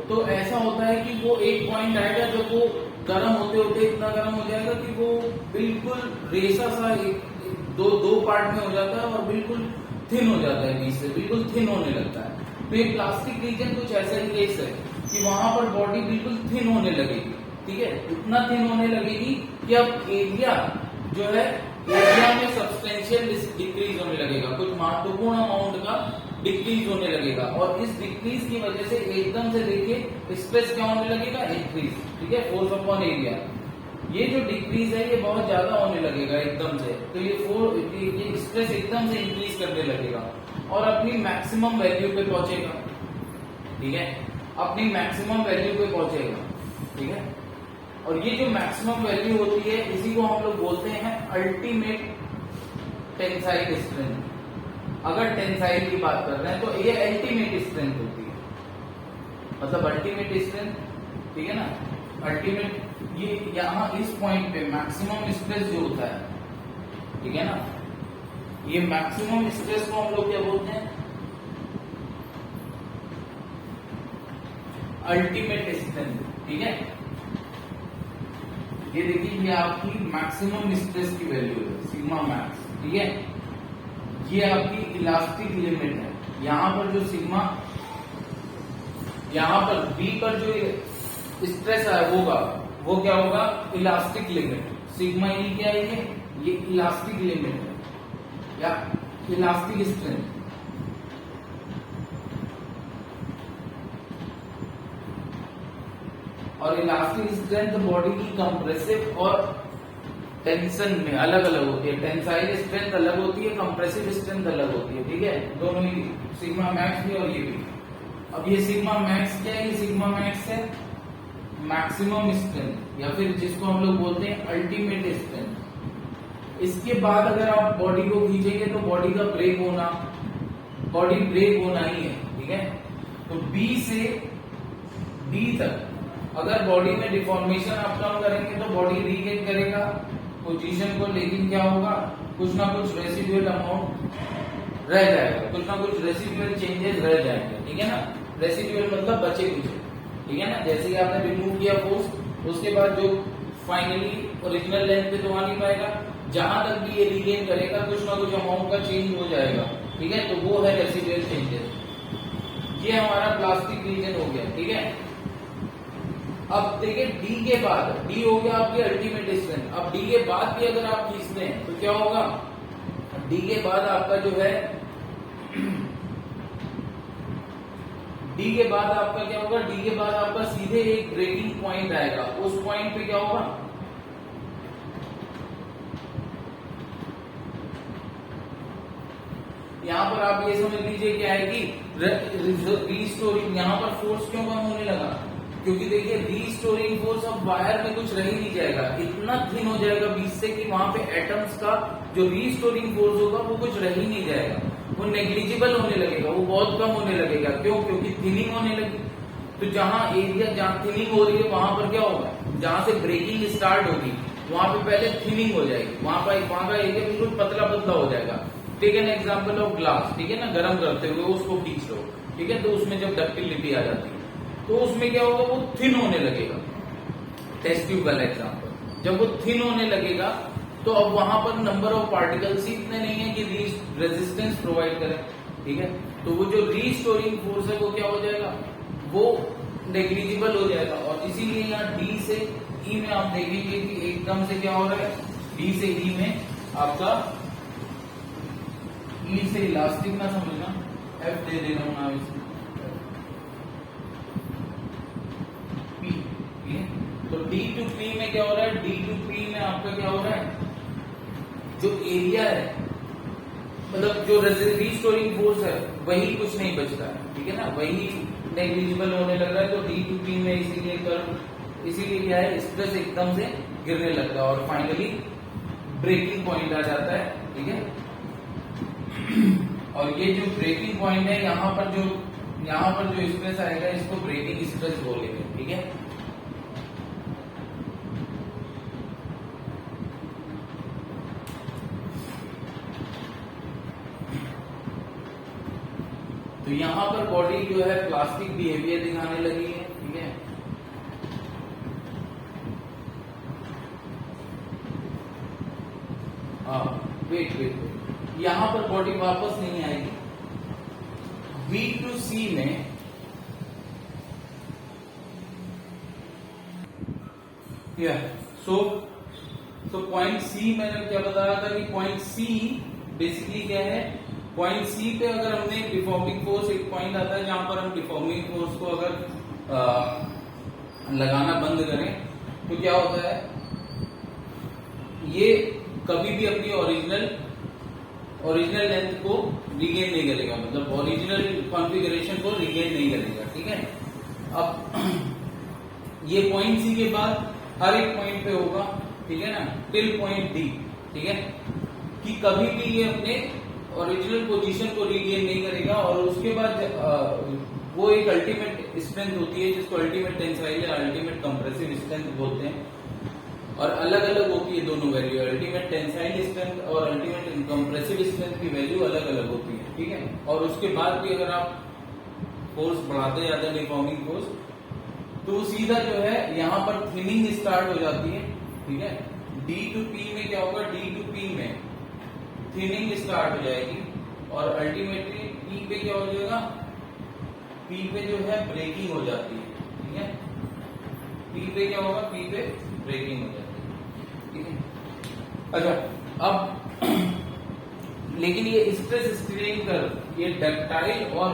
तो ऐसा होता है कि वो एक पॉइंट आएगा जब वो गर्म होते होते इतना गर्म हो जाएगा कि वो बिल्कुल रेसा सा दो पार्ट में हो जाता है और बिल्कुल थिन हो जाता है, बीच से बिल्कुल थिन होने लगता है। तो ये प्लास्टिक रीजन कुछ ऐसा ही केस है कि वहां पर बॉडी बिल्कुल थिन होने लगेगी, ठीक है, इतना थिन होने लगेगी कि अब एरिया जो है, एरिया में सब्सटेंशियल डिक्रीज होने लगेगा, कुछ महत्वपूर्ण अमाउंट का डिक्रीज होने लगेगा। और इस डिक्रीज की वजह से एकदम से देखिए स्ट्रेस क्या होने लगेगा, इंक्रीज, ठीक है, फोर्स अपॉन एरिया। ये जो डिक्रीज है ये बहुत ज्यादा होने लगेगा एकदम से, तो ये स्ट्रेस एकदम से इंक्रीज करने लगेगा और अपनी मैक्सिमम वैल्यू पे पहुंचेगा, ठीक है, अपनी मैक्सिमम वैल्यू पे पहुंचेगा, ठीक है। और ये जो मैक्सिमम वैल्यू होती है इसी को हम लोग बोलते हैं अल्टीमेट टेंसाइल स्ट्रेंथ। अगर टेंसाइल की बात कर रहे हैं तो ये अल्टीमेट स्ट्रेंथ होती है, मतलब अल्टीमेट स्ट्रेंथ, ठीक है ना, अल्टीमेट ये यहाँ इस पॉइंट पे मैक्सिमम स्ट्रेस जो होता है, ठीक है ना, ये मैक्सिमम स्ट्रेस को हम लोग क्या बोलते हैं, अल्टीमेट स्ट्रेंथ, ठीक है। ये देखिए ये आपकी मैक्सिमम स्ट्रेस की वैल्यू है, सिग्मा मैक्स, ठीक है। ये आपकी इलास्टिक लिमिट है, यहां पर जो सिग्मा, यहां पर बी पर जो स्ट्रेस है वो क्या होगा, इलास्टिक लिमिट। सिग्मा ई क्या है, ये इलास्टिक लिमिट है या इलास्टिक स्ट्रेंथ। और इलास्टिक स्ट्रेंथ बॉडी की कंप्रेसिव और टेंशन में अलग अलग होती है, टेंसाइल स्ट्रेंथ अलग होती है, कंप्रेसिव स्ट्रेंथ अलग होती है, ठीक है, दोनों ही, सिग्मा मैक्स भी और ये भी। अब ये सिग्मा मैक्स क्या है, ये सिग्मा मैक्स है मैक्सिमम स्ट्रेंथ या फिर जिसको हम लोग बोलते हैं अल्टीमेट स्ट्रेंथ। इसके बाद अगर आप बॉडी को खींचेंगे तो बॉडी का ब्रेक होना, बॉडी ब्रेक होना ही है, ठीक है। तो बी से डी तक अगर बॉडी में डिफॉर्मेशन आप कम करेंगे तो बॉडी रीगेन करेगा पोजीशन को, लेकिन क्या होगा, कुछ ना कुछ रेसिडुअल अमाउंट रह जाएगा, कुछ ना कुछ रेसिडुअल चेंजेस रह जाएंगे, ठीक है ना। रेसिडुअल मतलब बचे कुछ, ठीक है ना। जैसे ही आपने रिमूव किया फोर्स, उसके बाद जो फाइनली ओरिजिनल लेंथ पे तो आ नहीं पाएगा, जहां तक भी ये रीगेन करेगा कुछ ना कुछ अमाउंट का चेंज हो जाएगा, ठीक है। तो वो है रेसिडुअल चेंजेस। ये हमारा प्लास्टिक रीजन हो गया, ठीक है। अब देखिए डी के बाद, डी हो गया आपकी अल्टीमेट स्ट्रेंथ। अब डी के बाद भी अगर आप खींचते हैं तो क्या होगा, डी के बाद आपका जो है डी के बाद आपका क्या होगा, डी के बाद आपका सीधे एक ब्रेकिंग पॉइंट आएगा। उस पॉइंट पे क्या होगा, यहां पर आप ये समझ लीजिए क्या है कि रीस्टोरिंग, यहां पर फोर्स क्यों कम होने लगा, क्योंकि देखिए रीस्टोरिंग फोर्स अब वायर में कुछ रह ही नहीं जाएगा, इतना थिन हो जाएगा बीच से कि वहां पे एटम्स का जो रीस्टोरिंग फोर्स होगा वो कुछ रह ही नहीं जाएगा, वो नेग्लिजिबल होने लगेगा, वो बहुत कम होने लगेगा। क्यों, क्योंकि थिनिंग होने लगी। तो जहां एरिया, जहां थिनिंग हो रही है वहां पर क्या होगा, जहां से ब्रेकिंग स्टार्ट होगी वहां पे पहले थिनिंग हो जाएगी, वहां का एरिया बिल्कुल पतला पतला हो जाएगा। Take an example of glass, ठीक है ना, गर्म करते हुए उसको खींच लो, ठीक है, तो उसमें जब डक्टिलिटी आ जाती है तो उसमें क्या होगा, वो थिन होने लगेगा। टेस्ट ट्यूब वाला एग्जाम्पल, जब वो थिन होने लगेगा तो अब वहां पर नंबर ऑफ पार्टिकल्स ही इतने नहीं है कि रेजिस्टेंस प्रोवाइड करें, ठीक है। तो वो जो रीस्टोरिंग फोर्स है वो क्या हो जाएगा, वो नेग्लिजिबल हो जाएगा। और इसीलिए यहाँ डी से ई में आप देखेंगे कि एकदम से क्या हो रहा है, डी से ई में आपका, ई से इलास्टिक ना समझना, एफ दे रहा हूं ना इसमें, पी, ठीक है। तो डी टू पी में क्या हो रहा है, डी टू पी में आपका क्या हो रहा है, जो एरिया है, मतलब जो रीस्टोरिंग फोर्स है वही कुछ नहीं बचता है, ठीक है ना, वही नेग्लिजिबल होने लग रहा है। तो डी टू पी में इसीलिए क्या है, स्ट्रेस एकदम से गिरने लगता है और फाइनली ब्रेकिंग पॉइंट आ जाता है, ठीक है। और ये जो ब्रेकिंग पॉइंट है, यहाँ पर जो स्ट्रेस आएगा इसको ब्रेकिंग स्ट्रेस बोलेंगे, ठीक है। तो यहां पर बॉडी जो है प्लास्टिक बिहेवियर दिखाने लगी है, ठीक है। वेट, यहां पर बॉडी वापस नहीं आएगी। बी टू सी में सो पॉइंट सी मैंने क्या बताया था कि पॉइंट सी बेसिकली क्या है, पॉइंट सी पे अगर हमने डिफॉर्मिंग फोर्स, एक पॉइंट आता है जहां पर हम डिफॉर्मिंग फोर्स को अगर लगाना बंद करें तो क्या होता है, ये कभी भी अपनी ओरिजिनल लेंथ को रिगेन नहीं करेगा, मतलब ओरिजिनल कॉन्फ़िगरेशन को रिगेन नहीं करेगा, ठीक है। अब ये पॉइंट सी के बाद हर एक पॉइंट पे होगा, ठीक है ना, टिल पॉइंट डी, ठीक है, कि कभी भी ये अपने ओरिजिनल पोजीशन को रिगेन नहीं करेगा। और उसके बाद वो एक अल्टीमेट स्ट्रेंथ होती है जिसको अल्टीमेट टेंसाइल या अल्टीमेट कंप्रेसिव स्ट्रेंथ बोलते हैं, और अलग अलग होती है दोनों वैल्यू, अल्टीमेट टेंसाइल स्ट्रेंथ और अल्टीमेट कंप्रेसिव स्ट्रेंथ की वैल्यू अलग अलग होती है, ठीक है। और उसके बाद भी अगर आप फोर्स बढ़ाते जाते हैं, डिफॉर्मिंग फोर्स, तो सीधा जो है यहाँ पर थिनिंग स्टार्ट हो जाती है, ठीक है। डी टू पी में क्या होगा, डी टू पी में थिनिंग स्टार्ट हो जाएगी और अल्टीमेटली पी पे क्या हो जाएगा, पी पे जो है ब्रेकिंग हो जाती है, ठीक है। पी पे क्या होगा, पी पे ब्रेकिंग हो जाती है, ठीक है। अच्छा, अब लेकिन ये स्ट्रेस स्ट्रेन कर्व ये डक्टाइल और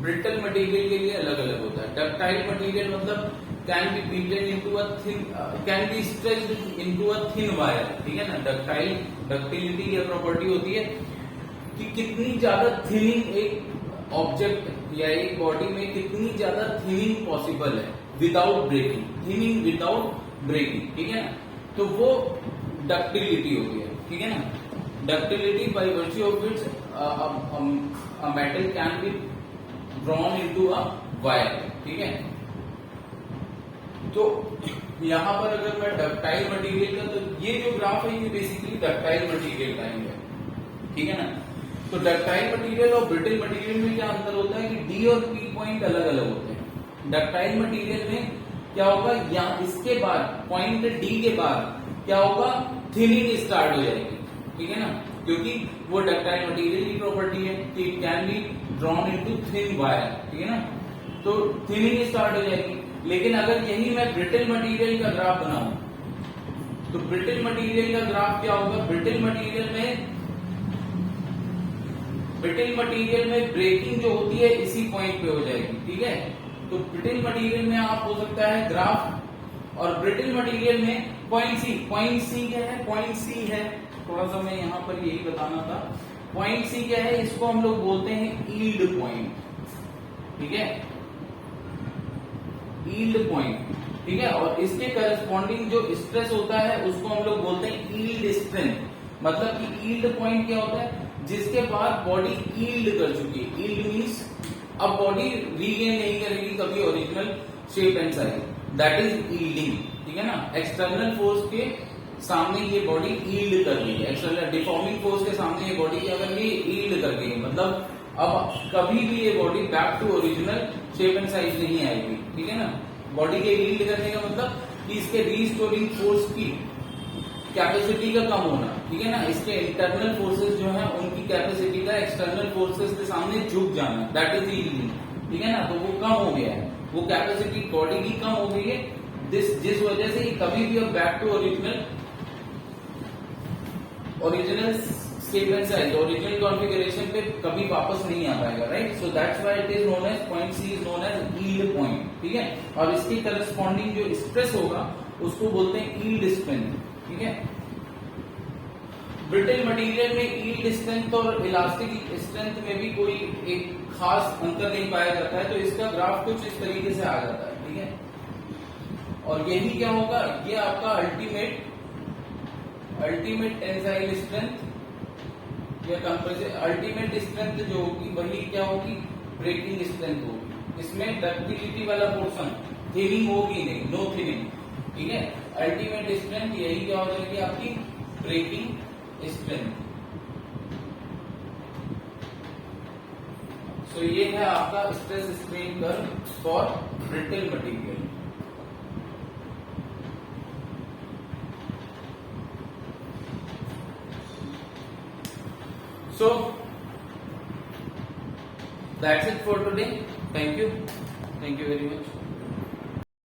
ब्रिटल मटेरियल के लिए अलग अलग होता है। डक्टाइल मटेरियल मतलब can be beaten into a thin, can be stretched into a thin wire, ठीक है ना। डक्टिलिटी की प्रॉपर्टी होती है कि कितनी ज्यादा थिनिंग एक ऑब्जेक्ट या एक बॉडी में कितनी ज्यादा थिनिंग पॉसिबल है without breaking, thinning without breaking, ठीक है ना। तो वो डक्टिलिटी होती है, ठीक है ना। Ductility bye virtue of which a metal can be drawn into a wire, ठीक है। तो यहां पर अगर मैं डक्टाइल मटेरियल का, तो ये जो ग्राफ है ये बेसिकली डक्टाइल मटेरियल का है, ठीक है ना। तो डक्टाइल मटेरियल और ब्रिटल मटेरियल में क्या अंतर होता है कि डी और पी पॉइंट अलग अलग होते हैं, डक्टाइल मटेरियल में क्या होगा, यहाँ इसके बाद पॉइंट डी के बाद क्या होगा, थिनिंग स्टार्ट हो जाएगी, ठीक है ना, क्योंकि वो डक्टाइल मटेरियल की प्रॉपर्टी है कि it can be drawn into thin wire, ठीक है ना, तो थिनिंग स्टार्ट हो जाएगी। लेकिन अगर यही मैं ब्रिटल मटेरियल का ग्राफ बनाऊं, तो ब्रिटल मटेरियल का ग्राफ क्या होगा, ब्रिटल मटेरियल में ब्रेकिंग जो होती है इसी पॉइंट पे हो जाएगी, ठीक है। तो ब्रिटल मटेरियल में आप हो सकता है ग्राफ, और ब्रिटल मटेरियल में पॉइंट सी क्या है, पॉइंट सी है, थोड़ा सा मैं यहां पर यही बताना था, पॉइंट सी क्या है, इसको हम लोग बोलते हैं यील्ड पॉइंट, ठीक है, यील्ड पॉइंट, ठीक है। और इसके करस्पॉन्डिंग जो स्ट्रेस होता है उसको हम लोग बोलते हैं यील्ड स्ट्रेंथ। मतलब कि यील्ड पॉइंट क्या होता है, जिसके बाद बॉडी यील्ड कर चुकी है, यील्ड मींस अब बॉडी रीगेन नहीं करेगी कभी original shape and size, that is yielding, ठीक है ना। एक्सटर्नल फोर्स के सामने ये बॉडी यील्ड कर रही है, एक्सटर्नल डिफॉर्मिंग फोर्स के सामने ये बॉडी अगर ये यील्ड कर गई, मतलब अब कभी भी ये body back to original shape and size नहीं आएगी, ठीक है ना। बॉडी के यील्ड करने का मतलब कि इसके रीस्टोरिंग फोर्स की कैपेसिटी का कम होना, ठीक है ना, इसके इंटरनल फोर्सेस जो है उनकी कैपेसिटी का एक्सटर्नल फोर्सेस के सामने झुक जाना, दैट इज यील्डिंग, ठीक है ना। तो वो कम हो गया है, वो कैपेसिटी बॉडी की कम हो गई है, जिस वजह से कभी भी अब back to original shape and size, original configuration पे कभी वापस नहीं आ पाएगा, right. So that's why it is known as point C is known as yield point, ठीक है। और इसकी करस्पॉन्डिंग जो स्ट्रेस होगा उसको बोलते हैं यील्ड स्ट्रेंथ, ठीक है। ब्रिटल मटेरियल में यील्ड स्ट्रेंथ और इलास्टिक स्ट्रेंथ में भी कोई एक खास अंतर नहीं पाया जाता है, तो इसका ग्राफ कुछ इस तरीके से आ जाता है, ठीक है। और यही क्या होगा, ये आपका अल्टीमेट टेंसाइल स्ट्रेंथ या अल्टीमेट स्ट्रेंथ जो होगी वही क्या होगी, ब्रेकिंग स्ट्रेंथ होगी। इसमें डक्टिलिटी वाला पोर्शन, थिनिंग होगी नहीं, नो थिनिंग, ठीक है। अल्टीमेट स्ट्रेंथ यही क्या हो जाएगी आपकी, ब्रेकिंग स्ट्रेंथ। सो ये है आपका stress strain curve for brittle material. So that's it for today. Thank you very much.